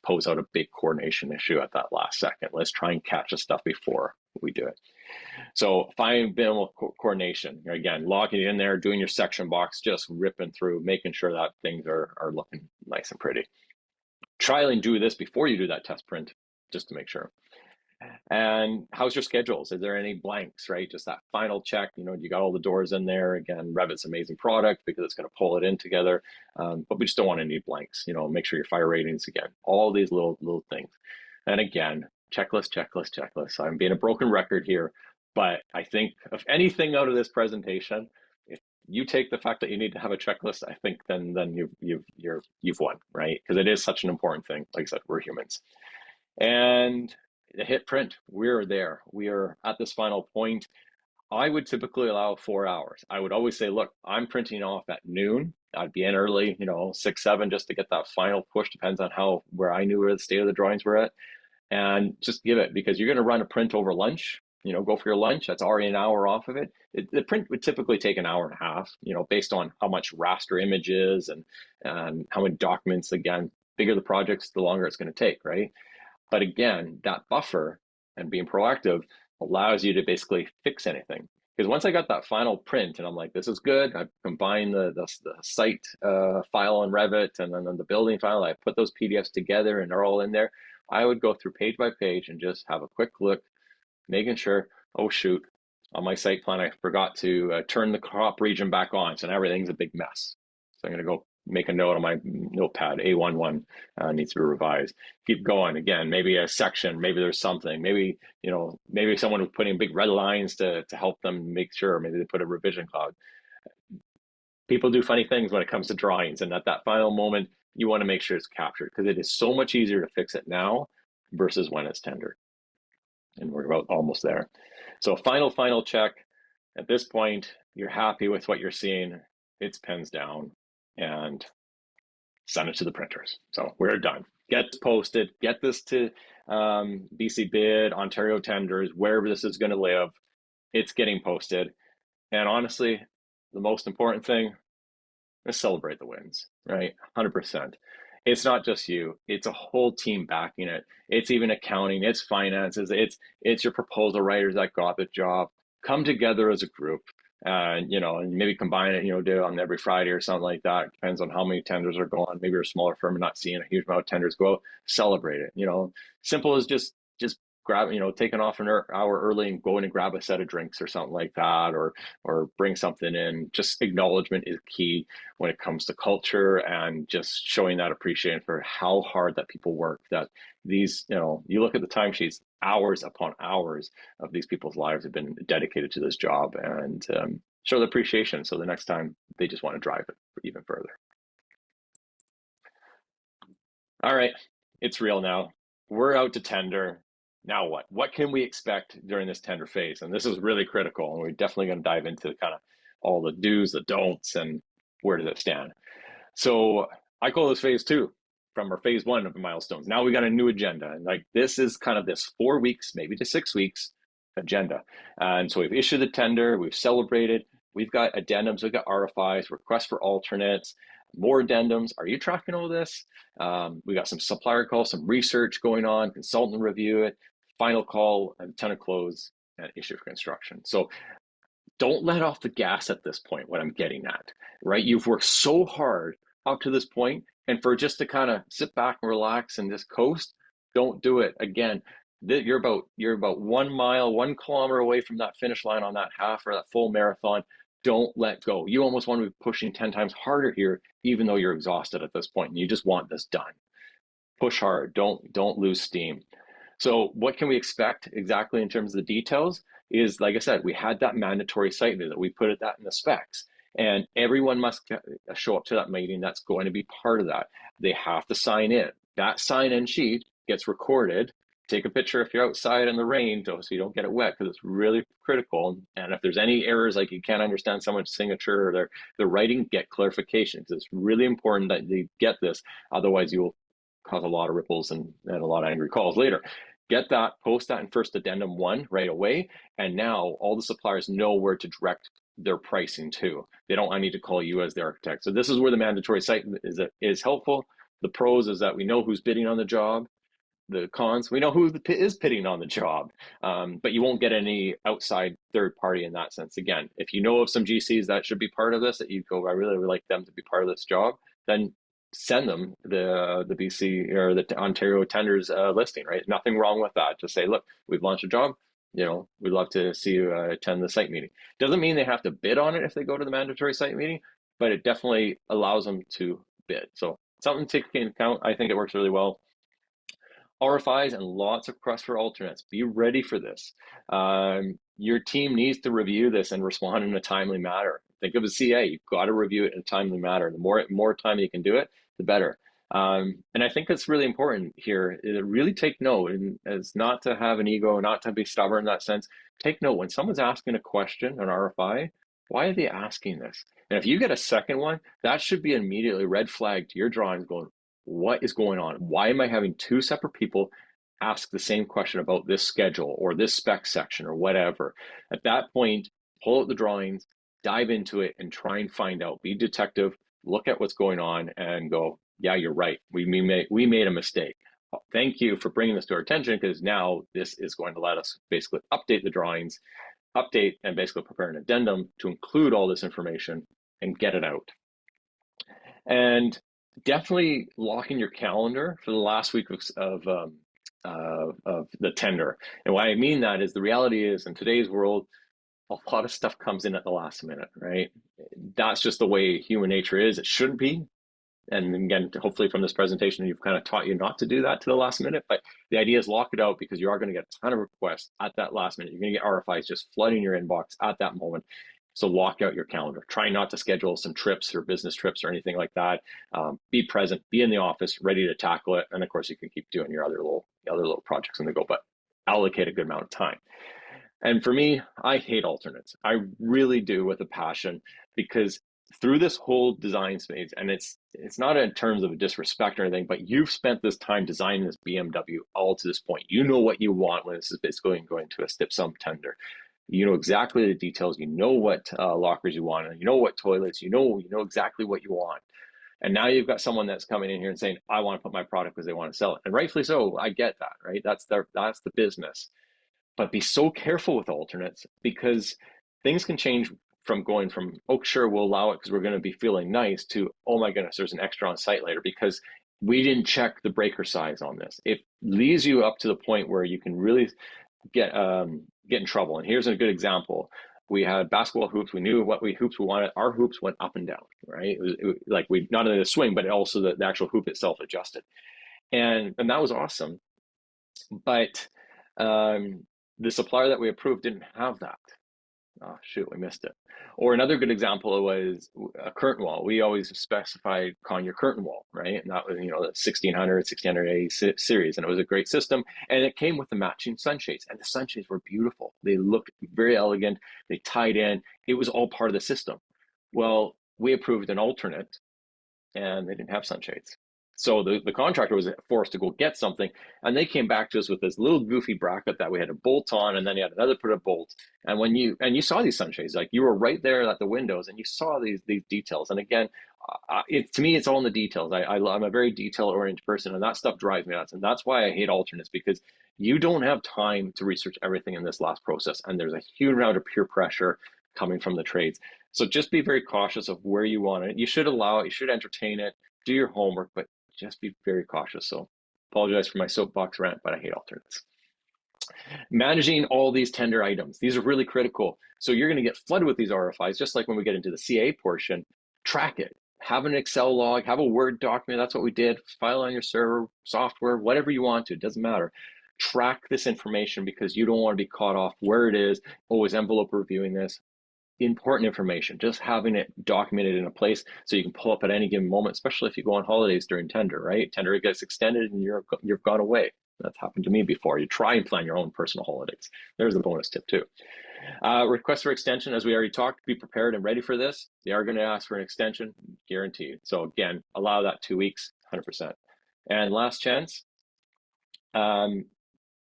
S2: pose out a big coordination issue at that last second. Let's try and catch the stuff before we do it. So fine minimal coordination. Again, logging it in there, doing your section box, just ripping through, making sure that things are looking nice and pretty. Try and do this before you do that test print, just to make sure. And how's your schedules? Is there any blanks, right? Just that final check, you got all the doors in there. Again, Revit's an amazing product because it's going to pull it in together. But we just don't want any blanks, make sure your fire ratings, again, all these little things. And again, checklist. I'm being a broken record here, but I think of anything out of this presentation, if you take the fact that you need to have a checklist, I think then you've won, right? Because it is such an important thing. Like I said, we're humans. And hit print, we're there. We are at this final point. I would typically allow 4 hours. I would always say, look, I'm printing off at noon. I'd be in early, 6, 7, just to get that final push. Depends on where I knew where the state of the drawings were at. And just give it, because you're going to run a print over lunch. Go for your lunch. That's already an hour off of it. The print would typically take an hour and a half, based on how much raster images and how many documents. Again, bigger the projects, the longer it's going to take, right? But again, that buffer and being proactive allows you to basically fix anything. Because once I got that final print and I'm like, this is good, I've combined the site file on Revit and then the building file, I put those PDFs together and they're all in there. I would go through page by page and just have a quick look, making sure, oh shoot, on my site plan, I forgot to turn the crop region back on. So now everything's a big mess. So I'm going to go make a note on my notepad, A11 needs to be revised. Keep going. Again, maybe a section, maybe there's something, maybe someone was putting big red lines to help them make sure, maybe they put a revision cloud. People do funny things when it comes to drawings, and at that final moment, you want to make sure it's captured, because it is so much easier to fix it now versus when it's tendered. And we're about almost there. So final check. At this point, you're happy with what you're seeing. It's pens down and send it to the printers. So we're done. Get posted, get this to BC Bid, Ontario Tenders, wherever this is going to live. It's getting posted. And honestly, the most important thing is celebrate the wins, right? 100%. It's not just you, it's a whole team backing it. It's even accounting, it's finances, it's your proposal writers that got the job. Come together as a group. And maybe combine it, do it on every Friday or something like that. Depends on how many tenders are going. Maybe you're a smaller firm and not seeing a huge amount of tenders go out. Celebrate it. Simple as just grab, taking off an hour early and going and grab a set of drinks or something like that, or bring something in. Just acknowledgement is key when it comes to culture, and just showing that appreciation for how hard that people work. That these, you look at the timesheets, hours upon hours of these people's lives have been dedicated to this job, and show the appreciation. So the next time they just want to drive it even further. All right, it's real now. We're out to tender. Now what? What can we expect during this tender phase? And this is really critical, and we're definitely going to dive into kind of all the do's, the don'ts, and where does it stand. So I call this phase 2 from our phase 1 of the milestones. Now we got a new agenda, and like this is kind of this 4 weeks, maybe to 6 weeks agenda. And so we've issued the tender, we've celebrated, we've got addendums, we've got RFIs, requests for alternates, more addendums. Are you tracking all this? We got some supplier calls, some research going on, consultant review it, final call, and tender close, and issue for construction. So don't let off the gas at this point, what I'm getting at, right? You've worked so hard up to this point, and for just to kind of sit back and relax and just coast, don't do it. Again, you're about 1 mile, 1 kilometer away from that finish line on that half or that full marathon. Don't let go. You almost want to be pushing 10 times harder here, even though you're exhausted at this point and you just want this done. Push hard. Don't lose steam. So what can we expect exactly in terms of the details is, like I said, we had that mandatory site visit. We put that in the specs, and everyone must show up to that meeting. That's going to be part of that. They have to sign in. That sign-in sheet gets recorded. Take a picture if you're outside in the rain so you don't get it wet, because it's really critical. And if there's any errors, like you can't understand someone's signature or their writing, get clarification, because it's really important that they get this. Otherwise, you will cause a lot of ripples and a lot of angry calls later. Get that, post that in first addendum 1 right away. And now all the suppliers know where to direct their pricing to. They don't, I need to call you as the architect. So this is where the mandatory site is helpful. The pros is that we know who's bidding on the job. The cons, we know who is bidding on the job, but you won't get any outside third party in that sense. Again, if you know of some GCs that should be part of this, that you go, I really would like them to be part of this job, then send them the BC or the Ontario tenders listing, right? Nothing wrong with that. Just say, look, we've launched a job. We'd love to see you attend the site meeting. Doesn't mean they have to bid on it if they go to the mandatory site meeting, but it definitely allows them to bid. So something to take into account. I think it works really well. RFIs and lots of requests for alternates. Be ready for this. Your team needs to review this and respond in a timely manner. Think of a CA, you've got to review it in a timely manner. The more time you can do it, the better. And I think that's really important here. Really take note, and as not to have an ego, not to be stubborn in that sense. Take note when someone's asking a question, an RFI, why are they asking this? And if you get a second one, that should be immediately red flag to your drawings going, what is going on? Why am I having 2 separate people ask the same question about this schedule or this spec section or whatever? At that point, pull out the drawings, dive into it, and try and find out. Be detective, look at what's going on, and go, yeah, you're right. We made a mistake. Thank you for bringing this to our attention, because now this is going to let us basically update the drawings, update and basically prepare an addendum to include all this information and get it out. And definitely lock in your calendar for the last week of the tender. And why I mean that is, the reality is, in today's world, a lot of stuff comes in at the last minute, right? That's just the way human nature is. It shouldn't be. And again, hopefully from this presentation, you've kind of taught you not to do that to the last minute. But the idea is lock it out, because you are going to get a ton of requests at that last minute. You're going to get RFIs just flooding your inbox at that moment. So lock out your calendar. Try not to schedule some trips or business trips or anything like that. Be present, be in the office, ready to tackle it. And of course, you can keep doing your other little projects on the go, but allocate a good amount of time. And for me, I hate alternates. I really do, with a passion, because through this whole design phase, and it's not in terms of a disrespect or anything, but you've spent this time designing this BMW all to this point. You know what you want when this is basically going to a stip sum tender. You know exactly the details. You know what lockers you want, and you know what toilets. You know exactly what you want. And now you've got someone that's coming in here and saying, "I want to put my product because they want to sell it," and rightfully so. I get that, right? That's the business. But be so careful with alternates, because things can change from going from, oh, sure, we'll allow it because we're going to be feeling nice, to, oh my goodness, there's an extra on site later. Because we didn't check the breaker size on this. It leaves you up to the point where you can really get in trouble. And here's a good example. We had basketball hoops. We knew what hoops we wanted. Our hoops went up and down, right? It was like we not only the swing, but also the actual hoop itself adjusted, and that was awesome. But the supplier that we approved didn't have that. Oh, shoot, we missed it. Or another good example was a curtain wall. We always specified calling your curtain wall, right? And that was, the 1600A series. And it was a great system. And it came with the matching sunshades. And the sunshades were beautiful. They looked very elegant. They tied in. It was all part of the system. Well, we approved an alternate and they didn't have sunshades. So the contractor was forced to go get something, and they came back to us with this little goofy bracket that we had to bolt on, and then you had another put a bolt. And when you saw these sunshades, like you were right there at the windows, and you saw these details. And again, to me, it's all in the details. I'm a very detail-oriented person, and that stuff drives me nuts. And that's why I hate alternates, because you don't have time to research everything in this last process, and there's a huge amount of peer pressure coming from the trades. So just be very cautious of where you want it. You should allow it. You should entertain it. Do your homework, but just be very cautious. So apologize for my soapbox rant, but I hate alternates. Managing all these tender items. These are really critical. So you're going to get flooded with these RFIs, just like when we get into the CA portion. Track it. Have an Excel log, have a Word document. That's what we did. File on your server, software, whatever you want to. It doesn't matter. Track this information, because you don't want to be caught off where it is. Always envelope reviewing this. Important information, just having it documented in a place so you can pull up at any given moment, especially if you go on holidays during tender, right? Tender gets extended and you've gone away. That's happened to me before. You try and plan your own personal holidays. There's a bonus tip too. Request for extension, as we already talked, be prepared and ready for this. They are going to ask for an extension, guaranteed. So again, allow that 2 weeks, 100%. And last chance,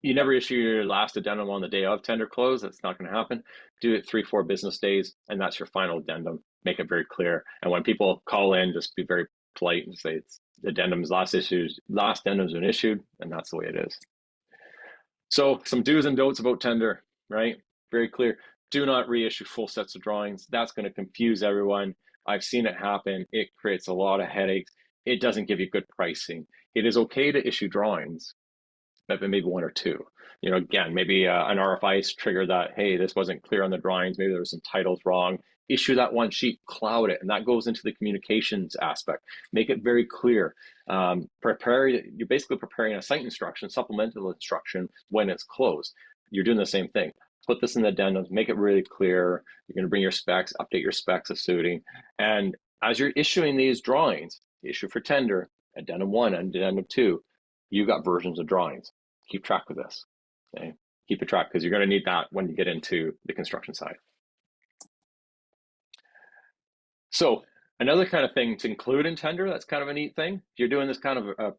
S2: you never issue your last addendum on the day of tender close. That's not going to happen. Do it 3-4 business days, and that's your final addendum. Make it very clear. And when people call in, just be very polite and say it's addendum's last addendum's been issued, and that's the way it is. So some do's and don'ts about tender, right? Very clear. Do not reissue full sets of drawings. That's going to confuse everyone. I've seen it happen. It creates a lot of headaches. It doesn't give you good pricing. It is okay to issue drawings, but maybe 1 or 2. Again, maybe an RFI trigger that, hey, this wasn't clear on the drawings. Maybe there were some titles wrong. Issue that one sheet, cloud it, and that goes into the communications aspect. Make it very clear. You're basically preparing a site instruction, supplemental instruction when it's closed. You're doing the same thing. Put this in the addendums, make it really clear. You're going to bring your specs, update your specs of suiting. And as you're issuing these drawings, issue for tender, addendum 1 and addendum 2, you've got versions of drawings. Keep track of this. Okay? Keep a track, because you're going to need that when you get into the construction side. So another kind of thing to include in tender, that's kind of a neat thing. If you're doing this kind of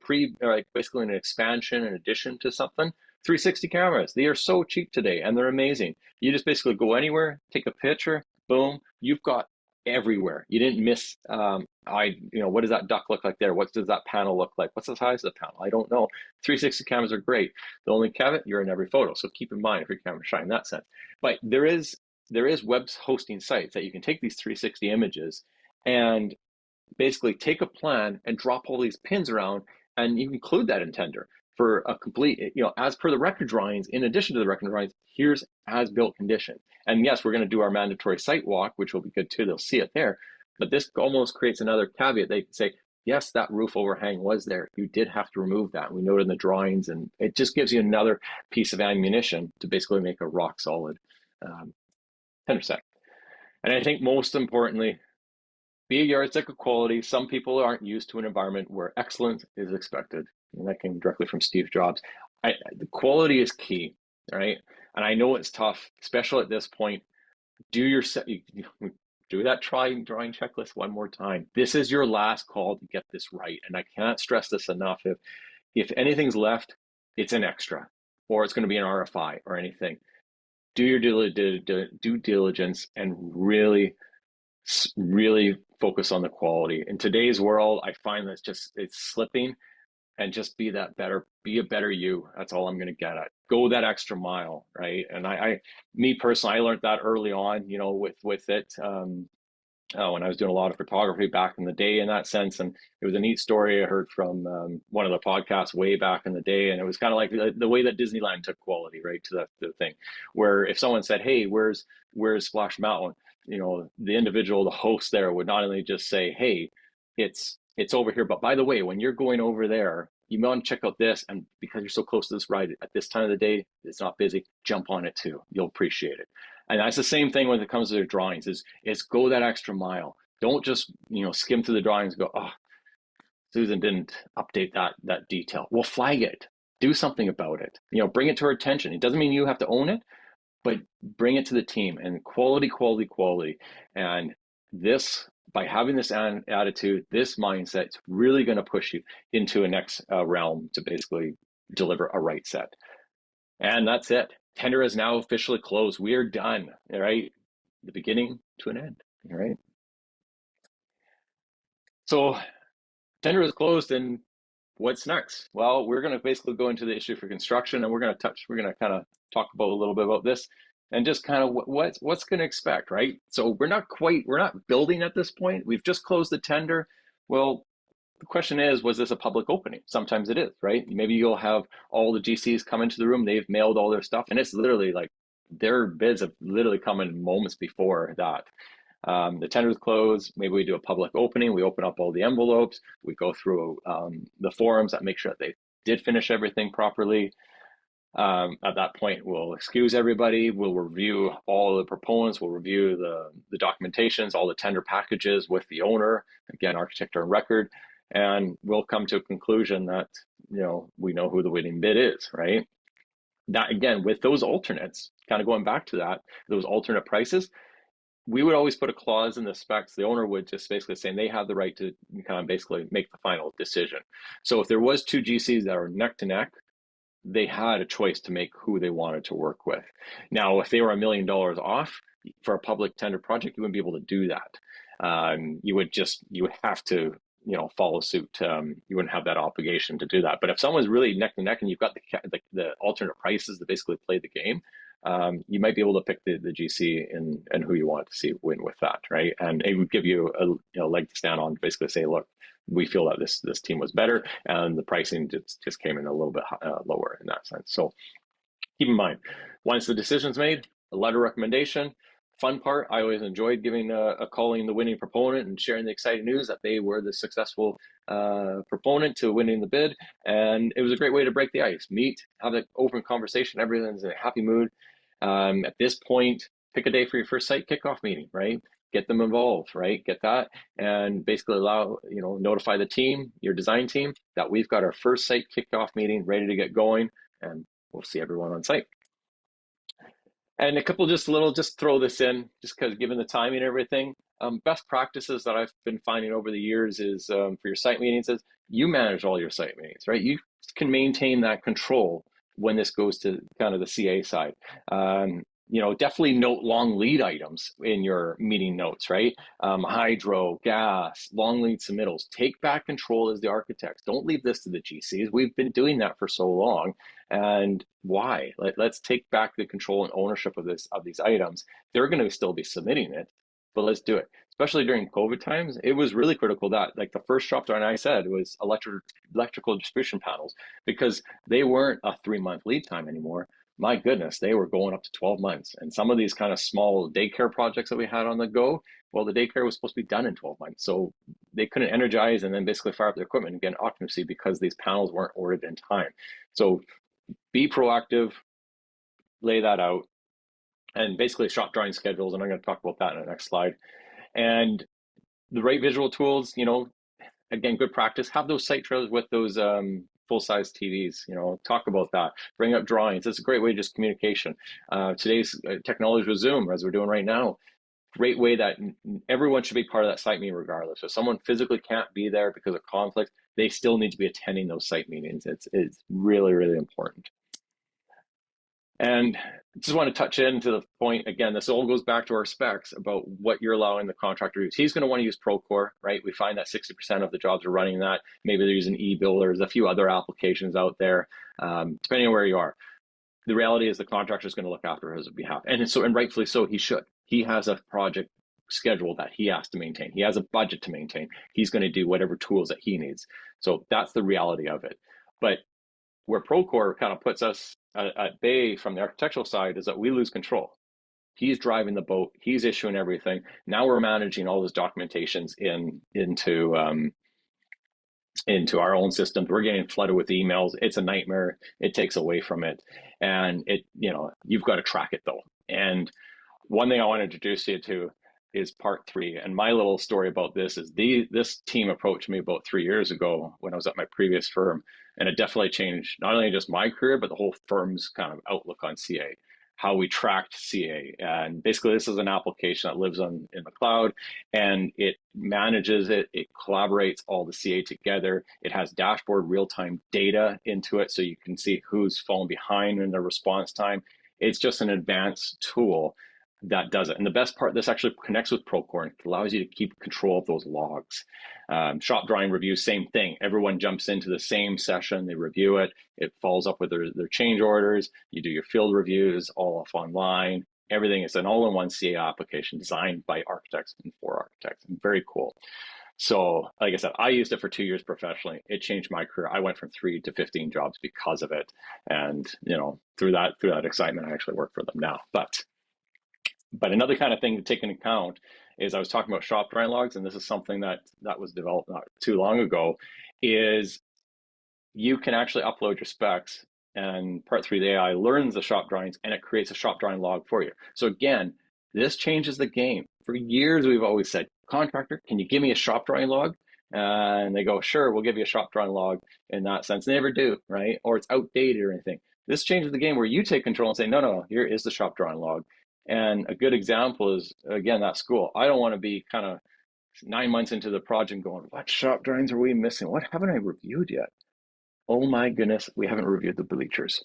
S2: basically an expansion, an addition to something, 360 cameras. They are so cheap today, and they're amazing. You just basically go anywhere, take a picture, boom, you've got everywhere. You didn't miss, what does that duct look like there? What does that panel look like? What's the size of the panel? I don't know. 360 cameras are great. The only caveat, you're in every photo. So keep in mind if your camera's shy in that sense. But there is web hosting sites that you can take these 360 images and basically take a plan and drop all these pins around, and you include that in tender for a complete, as per the record drawings. In addition to the record drawings, here's as-built condition. And yes, we're going to do our mandatory site walk, which will be good too. They'll see it there. But this almost creates another caveat. They can say, yes, that roof overhang was there. You did have to remove that. We noted in the drawings, and it just gives you another piece of ammunition to basically make a rock solid tender set. And I think most importantly, be a yardstick of quality. Some people aren't used to an environment where excellence is expected. And that came directly from Steve Jobs. The quality is key, right? And I know it's tough, especially at this point. Do that drawing checklist one more time. This is your last call to get this right. And I cannot stress this enough. If anything's left, it's an extra, or it's going to be an RFI or anything. Do your due diligence and really focus on the quality. In today's world, I find that it's slipping, and just be a better you. That's all I'm going to get at. Go that extra mile, right? And me personally, I learned that early on, with it. when I was doing a lot of photography back in the day in that sense. And it was a neat story I heard from one of the podcasts way back in the day. And it was kind of like the way that Disneyland took quality, right, to the thing, where if someone said, hey, where's Splash Mountain? You know, the individual, the host there would not only just say, hey, it's over here, but by the way, when you're going over there, you want to check out this, and because you're so close to this ride at this time of the day, it's not busy, jump on it too. You'll appreciate it. And that's the same thing when it comes to their drawings, is go that extra mile. Don't just, you know, skim through the drawings and go, oh, Susan didn't update that detail. Well, flag it. Do something about it. You know, bring it to her attention. It doesn't mean you have to own it, but bring it to the team. And quality, quality, quality. And this, by having this attitude, this mindset, it's really going to push you into a next realm to basically deliver a right set. And that's it. Tender is now officially closed. We are done, all right? The beginning to an end, all right? So tender is closed, and what's next? Well, we're going to basically go into the issue for construction, and we're going to kind of talk about a little bit about this and just kind of what's going to expect, right? So we're not building at this point. We've just closed the tender. Well, the question is, was this a public opening? Sometimes it is, right? Maybe you'll have all the GCs come into the room, they've mailed all their stuff, and it's literally like their bids have literally come in moments before that. The tender's closed, maybe we do a public opening, we open up all the envelopes, we go through the forums that make sure that they did finish everything properly. At that point, we'll excuse everybody, we'll review all the proponents, we'll review the documentations, all the tender packages with the owner, again, architect on record, and we'll come to a conclusion that, you know, we know who the winning bid is, right? That, again, with those alternates, kind of going back to that, those alternate prices, we would always put a clause in the specs. The owner would just basically say they have the right to kind of basically make the final decision. So if there was two GCs that are neck to neck, they had a choice to make who they wanted to work with. Now, if they were $1 million off for a public tender project, you wouldn't be able to do that. You would have to, you know, follow suit. You wouldn't have that obligation to do that. But if someone's really neck to neck and you've got the alternate prices to basically play the game, you might be able to pick the GC and who you want to see win with that, right? And it would give you a leg to stand on to basically say, look, we feel that this team was better, and the pricing just came in a little bit lower in that sense. So keep in mind, once the decision's made, a letter of recommendation. Fun part, I always enjoyed giving calling the winning proponent and sharing the exciting news that they were the successful proponent to winning the bid. And it was a great way to break the ice, meet, have an open conversation, everyone's in a happy mood. At this point, pick a day for your first site kickoff meeting, right? Get them involved, right? Get that, and basically notify the team, your design team, that we've got our first site kickoff meeting ready to get going, and we'll see everyone on site. And a couple just throw this in, just because given the timing and everything, best practices that I've been finding over the years is for your site meetings is you manage all your site meetings, right? You can maintain that control when this goes to kind of the CA side. Definitely note long lead items in your meeting notes, right? Hydro, gas, long lead submittals. Take back control as the architects. Don't leave this to the GCs. We've been doing that for so long. And why? Let's take back the control and ownership of these items. They're going to still be submitting it, but let's do it. Especially during COVID times, it was really critical that, like, the first drop down I said was electrical distribution panels, because they weren't a 3-month lead time anymore. My goodness, they were going up to 12 months. And some of these kind of small daycare projects that we had on the go, well, the daycare was supposed to be done in 12 months. So they couldn't energize and then basically fire up their equipment and get occupancy because these panels weren't ordered in time. So be proactive, lay that out, and basically shop drawing schedules. And I'm going to talk about that in the next slide. And the right visual tools, again, good practice. Have those site trailers with those full-size TVs, talk about that. Bring up drawings. It's a great way, just communication. Today's technology with Zoom, as we're doing right now, great way that everyone should be part of that site meeting regardless. If someone physically can't be there because of conflict, they still need to be attending those site meetings. It's really, really important. And just want to touch into the point, again, this all goes back to our specs about what you're allowing the contractor to use. He's going to want to use Procore, right? We find that 60% of the jobs are running that. Maybe they're using eBuilder. There's a few other applications out there, depending on where you are. The reality is the contractor is going to look after his behalf. And rightfully so, he should. He has a project schedule that he has to maintain. He has a budget to maintain. He's going to do whatever tools that he needs. So that's the reality of it. But where Procore kind of puts us at bay from the architectural side is that we lose control. He's driving the boat. He's issuing everything. Now we're managing all those documentations into our own systems. We're getting flooded with emails. It's a nightmare. It takes away from it. And you've got to track it though. And one thing I want to introduce you to is part 3. And my little story about this is this team approached me about 3 years ago when I was at my previous firm. And it definitely changed not only just my career, but the whole firm's kind of outlook on CA, how we tracked CA. And basically this is an application that lives in the cloud, and it manages it. It collaborates all the CA together. It has dashboard real-time data into it, so you can see who's fallen behind in their response time. It's just an advanced tool that does it. And the best part, this actually connects with Procore and allows you to keep control of those logs. Shop drawing review, same thing. Everyone jumps into the same session, they review it, it follows up with their change orders, you do your field reviews, all off online. Everything is an all-in-one CA application designed by architects and for architects. Very cool. So like I said, I used it for 2 years professionally. It changed my career. I went from 3 to 15 jobs because of it. And through that excitement, I actually work for them now. But another kind of thing to take into account is I was talking about shop drawing logs, and this is something that was developed not too long ago, is you can actually upload your specs, and part 3 of the AI learns the shop drawings and it creates a shop drawing log for you. So again, this changes the game. For years, we've always said, contractor, can you give me a shop drawing log? And they go, sure, we'll give you a shop drawing log in that sense. They never do, right? Or it's outdated or anything. This changes the game where you take control and say, no, here is the shop drawing log. And a good example is, again, that school. I don't want to be kind of 9 months into the project going, what shop drawings are we missing? What haven't I reviewed yet? Oh my goodness, we haven't reviewed the bleachers.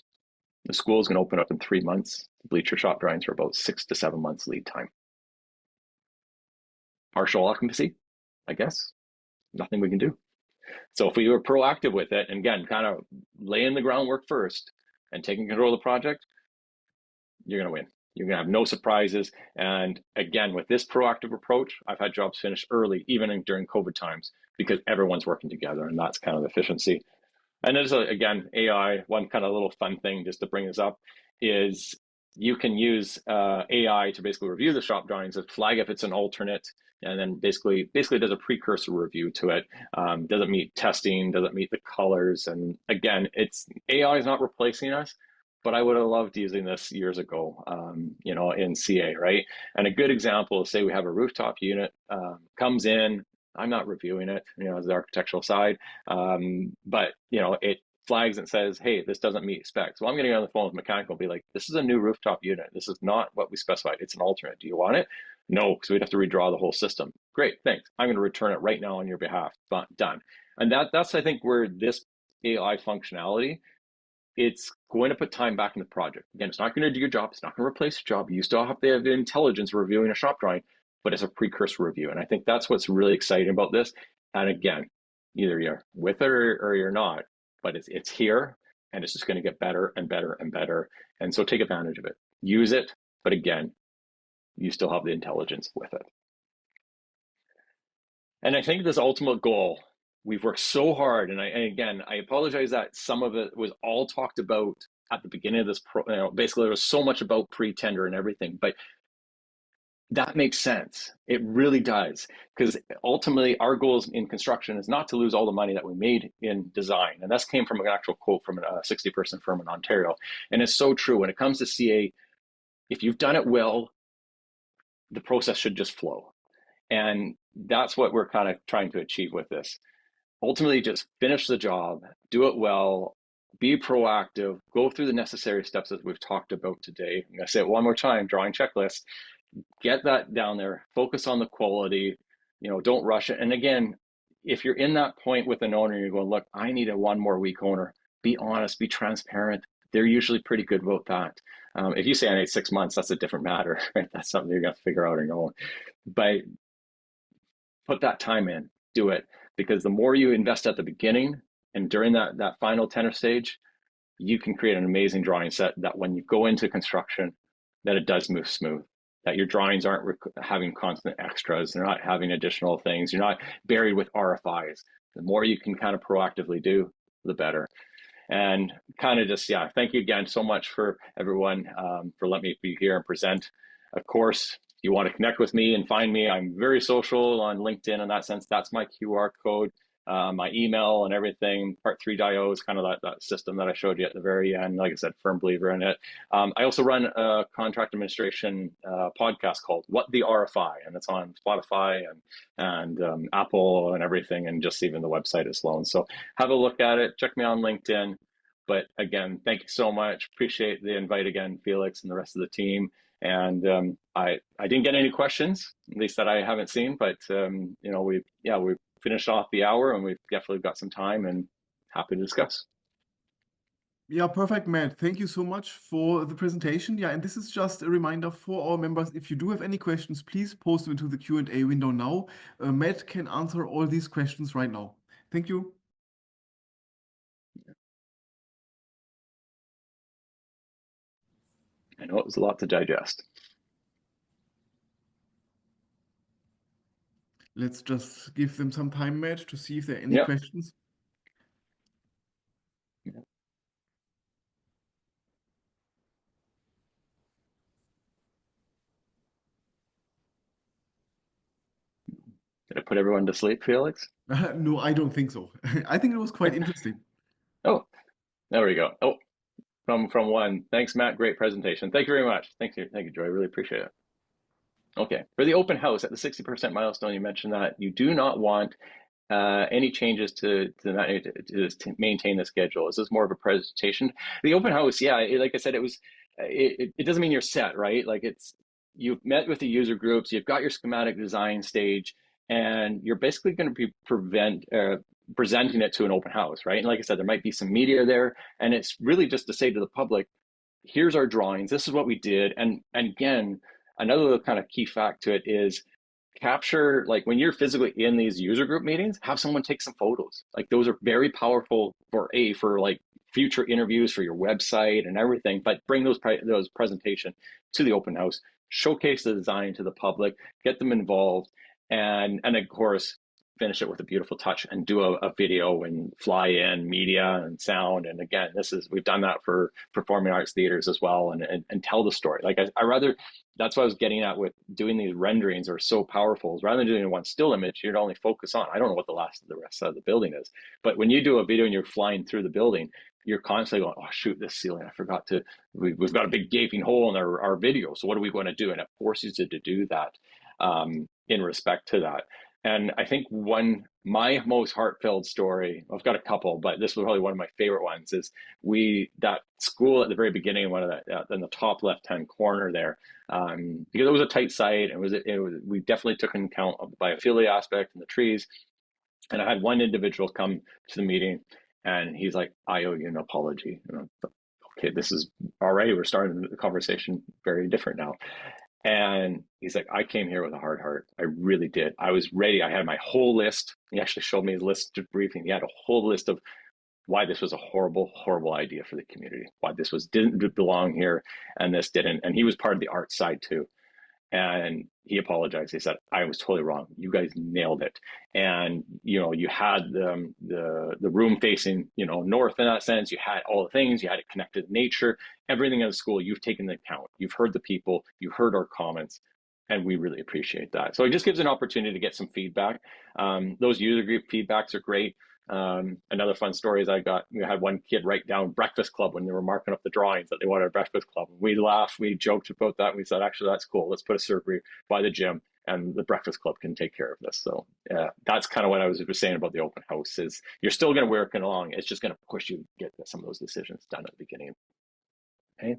S2: The school is going to open up in 3 months. The bleacher shop drawings are about 6 to 7 months lead time. Partial occupancy, I guess. Nothing we can do. So if we were proactive with it, and again, kind of laying the groundwork first and taking control of the project, you're going to win. You're going to have no surprises. And again, with this proactive approach, I've had jobs finished early, even during COVID times, because everyone's working together, and that's kind of efficiency. And there's, again, AI, one kind of little fun thing just to bring this up is you can use AI to basically review the shop drawings, flag if it's an alternate, and then basically does a precursor review to it. Doesn't meet testing, doesn't meet the colors. And again, AI is not replacing us, but I would have loved using this years ago, in CA, right? And a good example is, say we have a rooftop unit, comes in, I'm not reviewing it, as the architectural side, but it flags and says, hey, this doesn't meet specs. So I'm going to get on the phone with mechanical and be like, this is a new rooftop unit. This is not what we specified. It's an alternate. Do you want it? No, because we'd have to redraw the whole system. Great, thanks. I'm going to return it right now on your behalf. Done. And that's, I think, where this AI functionality, it's going to put time back in the project. Again, it's not going to do your job. It's not going to replace your job. You still have to have the intelligence reviewing a shop drawing, but it's a precursor review. And I think that's what's really exciting about this. And again, either you're with it or you're not, but it's here, and it's just going to get better and better and better. And so take advantage of it. Use it, but again, you still have the intelligence with it. And I think this ultimate goal, we've worked so hard, and again, I apologize that some of it was all talked about at the beginning of this, basically there was so much about pre-tender and everything, but that makes sense. It really does, because ultimately our goal in construction is not to lose all the money that we made in design. And that came from an actual quote from a 60-person firm in Ontario. And it's so true. When it comes to CA, if you've done it well, the process should just flow. And that's what we're kind of trying to achieve with this. Ultimately, just finish the job, do it well, be proactive, go through the necessary steps that we've talked about today. I'm going to say it one more time, drawing checklist. Get that down there, focus on the quality, don't rush it. And again, if you're in that point with an owner, you're going, look, I need a 1 more week owner, be honest, be transparent. They're usually pretty good about that. If you say I need 6 months, that's a different matter, right? That's something you're going to figure out on your own. But put that time in, do it, because the more you invest at the beginning and during that final tender stage, you can create an amazing drawing set that when you go into construction, that it does move smooth. that your drawings aren't having constant extras. They're not having additional things. You're not buried with RFIs. The more you can kind of proactively do, the better. And kind of just, yeah, thank you again so much for everyone for letting me be here and present. Of course, you want to connect with me and find me, I'm very social on LinkedIn in that sense. That's my QR code, my email and everything. Part 3.io is kind of that system that I showed you at the very end. Like I said, firm believer in it. I also run a contract administration podcast called What the RFI, and it's on Spotify and Apple and everything, and just even the website is Sloan. So have a look at it. Check me on LinkedIn. But again, thank you so much. Appreciate the invite again, Felix and the rest of the team. And I didn't get any questions, at least that I haven't seen. But you know, we've finished off the hour, and we've definitely got some time, and happy to discuss.
S1: Yeah, perfect, Matt. Thank you so much for the presentation. Yeah, and this is just a reminder for our members. If you do have any questions, please post them into the Q&A window now. Matt can answer all these questions right now. Thank you.
S2: I know it was a lot to digest.
S1: Let's just give them some time, Matt, to see if there are any
S2: Yep.
S1: questions.
S2: Yep. Did I put everyone to sleep, Felix?
S1: No, I don't think so. I think it was quite interesting.
S2: Oh, there we go. Oh, from one. Thanks, Matt. Great presentation. Thank you very much. Thank you, Joy. I really appreciate it. Okay, for the open house at the 60% milestone, you mentioned that you do not want any changes to maintain the schedule. Is this more of a presentation? The open house, yeah, like I said, it doesn't mean you're set, right? Like you've met with the user groups, you've got your schematic design stage, and you're basically going to be presenting it to an open house, right? And like I said, there might be some media there, and it's really just to say to the public, here's our drawings, this is what we did. And again, another kind of key fact to it is capture, like when you're physically in these user group meetings, have someone take some photos. Like those are very powerful for like future interviews for your website and everything, but bring those presentation to the open house, showcase the design to the public, get them involved, and of course finish it with a beautiful touch and do a video and fly in media and sound. And again, we've done that for performing arts theaters as well, and tell the story. Like I rather, that's what I was getting at with doing these renderings are so powerful. Rather than doing one still image, you'd only focus on, I don't know what the rest of the building is, but when you do a video and you're flying through the building, you're constantly going, oh shoot, this ceiling, I forgot to, we've got a big gaping hole in our video. So what are we going to do? And it forces you to do that in respect to that. And I think my most heartfelt story, I've got a couple, but this was probably one of my favorite ones, is that school at the very beginning, one of that in the top left-hand corner there, because it was a tight site, and we definitely took into account the biophilia aspect and the trees. And I had one individual come to the meeting, and he's like, I owe you an apology. And okay, this is already, we're starting the conversation very different now. And he's like, I came here with a hard heart. I really did. I was ready. I had my whole list. He actually showed me his list of briefing. He had a whole list of why this was a horrible, horrible idea for the community, why this didn't belong here, and this didn't. And he was part of the art side too. And he apologized. He said, I was totally wrong. You guys nailed it. And, you had the room facing, north in that sense. You had all the things, you had it connected to nature, everything in the school, you've taken into account. You've heard the people, you heard our comments, and we really appreciate that. So it just gives an opportunity to get some feedback. Those user group feedbacks are great. Another fun story is we had one kid write down Breakfast Club when they were marking up the drawings that they wanted a Breakfast Club. We laughed, we joked about that. And we said, actually, that's cool. Let's put a surgery by the gym, and the Breakfast Club can take care of this. So that's kind of what I was saying about the open house, is you're still going to work along. It's just going to push you to get some of those decisions done at the beginning. Okay.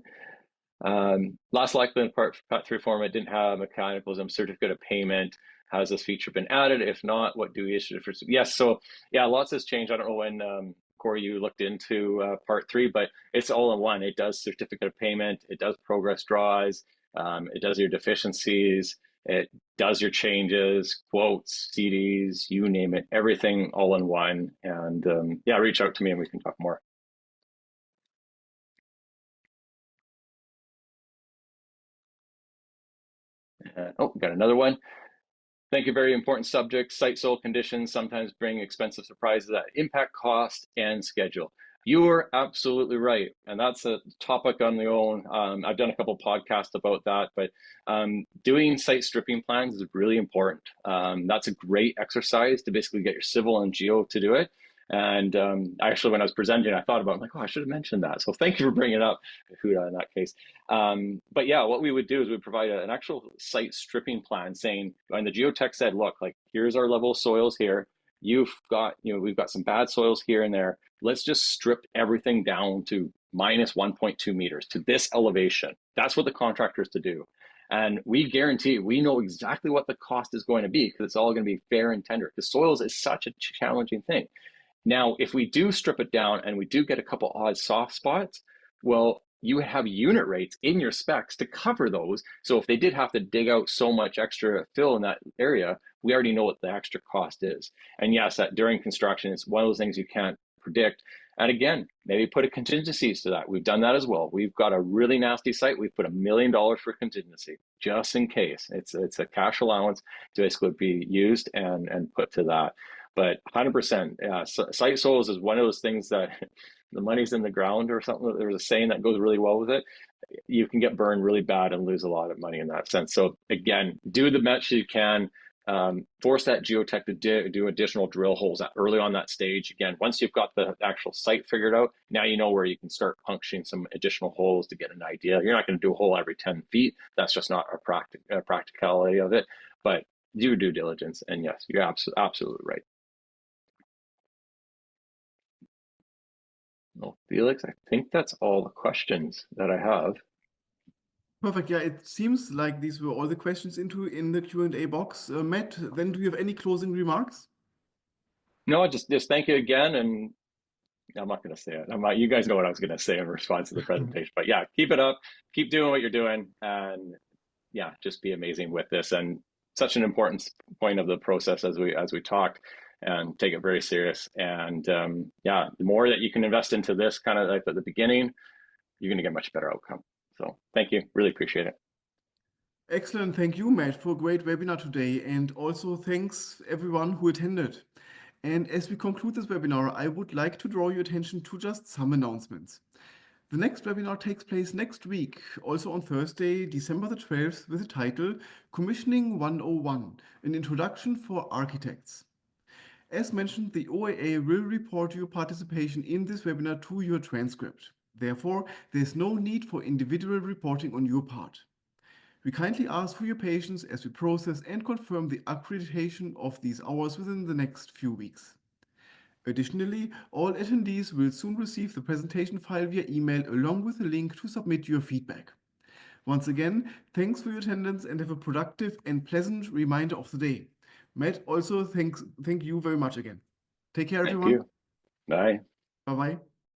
S2: Last likely part 3 form, it didn't have mechanicalism, certificate of payment. Has this feature been added? If not, what do we issue for? Yes, so yeah, lots has changed. I don't know when, Corey, you looked into part 3, but it's all in one. It does certificate of payment, it does progress draws, it does your deficiencies, it does your changes, quotes, CDs, you name it, everything all in one. And yeah, reach out to me and we can talk more. Got another one. Thank you. Very important subject. Site soil conditions sometimes bring expensive surprises that impact cost and schedule. You are absolutely right. And that's a topic on the own. I've done a couple of podcasts about that, but doing site stripping plans is really important. That's a great exercise to basically get your civil and geo to do it. And actually, when I was presenting, I thought about it, I'm like, oh, I should have mentioned that. So thank you for bringing it up, Huda, in that case. But yeah, what we would do is we'd provide an actual site stripping plan saying, and the geotech said, look, like, here's our level of soils here. You've got, we've got some bad soils here and there. Let's just strip everything down to minus 1.2 meters to this elevation. That's what the contractor is to do. And we guarantee, we know exactly what the cost is going to be because it's all going to be fair and tender because soils is such a challenging thing. Now, if we do strip it down and we do get a couple odd soft spots, well, you have unit rates in your specs to cover those. So if they did have to dig out so much extra fill in that area, we already know what the extra cost is. And yes, that during construction, it's one of those things you can't predict. And again, maybe put a contingencies to that. We've done that as well. We've got a really nasty site. We've put $1 million for contingency just in case. It's a cash allowance to basically be used and put to that. But 100%, site soils is one of those things that the money's in the ground or something. There's a saying that goes really well with it. You can get burned really bad and lose a lot of money in that sense. So again, do the best you can. Force that geotech to do additional drill holes early on that stage. Again, once you've got the actual site figured out, now you know where you can start puncturing some additional holes to get an idea. You're not going to do a hole every 10 feet. That's just not a practicality of it. But do due diligence. And yes, you're absolutely right. Well, Felix, I think that's all the questions that I have.
S1: Perfect. Yeah, it seems like these were all the questions in the Q&A box. Matt, then do you have any closing remarks?
S2: No, just thank you again. And I'm not going to say it. You guys know what I was going to say in response to the presentation. But yeah, keep it up. Keep doing what you're doing. And yeah, just be amazing with this. And such an important point of the process as we talked, and take it very serious. And yeah, the more that you can invest into this kind of like at the beginning, you're going to get much better outcome. So thank you. Really appreciate it.
S1: Excellent. Thank you, Matt, for a great webinar today. And also thanks everyone who attended. And as we conclude this webinar, I would like to draw your attention to just some announcements. The next webinar takes place next week, also on Thursday, December the 12th, with the title Commissioning 101, an introduction for architects. As mentioned, the OAA will report your participation in this webinar to your transcript. Therefore, there's no need for individual reporting on your part. We kindly ask for your patience as we process and confirm the accreditation of these hours within the next few weeks. Additionally, all attendees will soon receive the presentation file via email along with a link to submit your feedback. Once again, thanks for your attendance and have a productive and pleasant remainder of the day. Matt, also thank you very much again. Take care, everyone.
S2: Thank you. Bye.
S1: Bye-bye.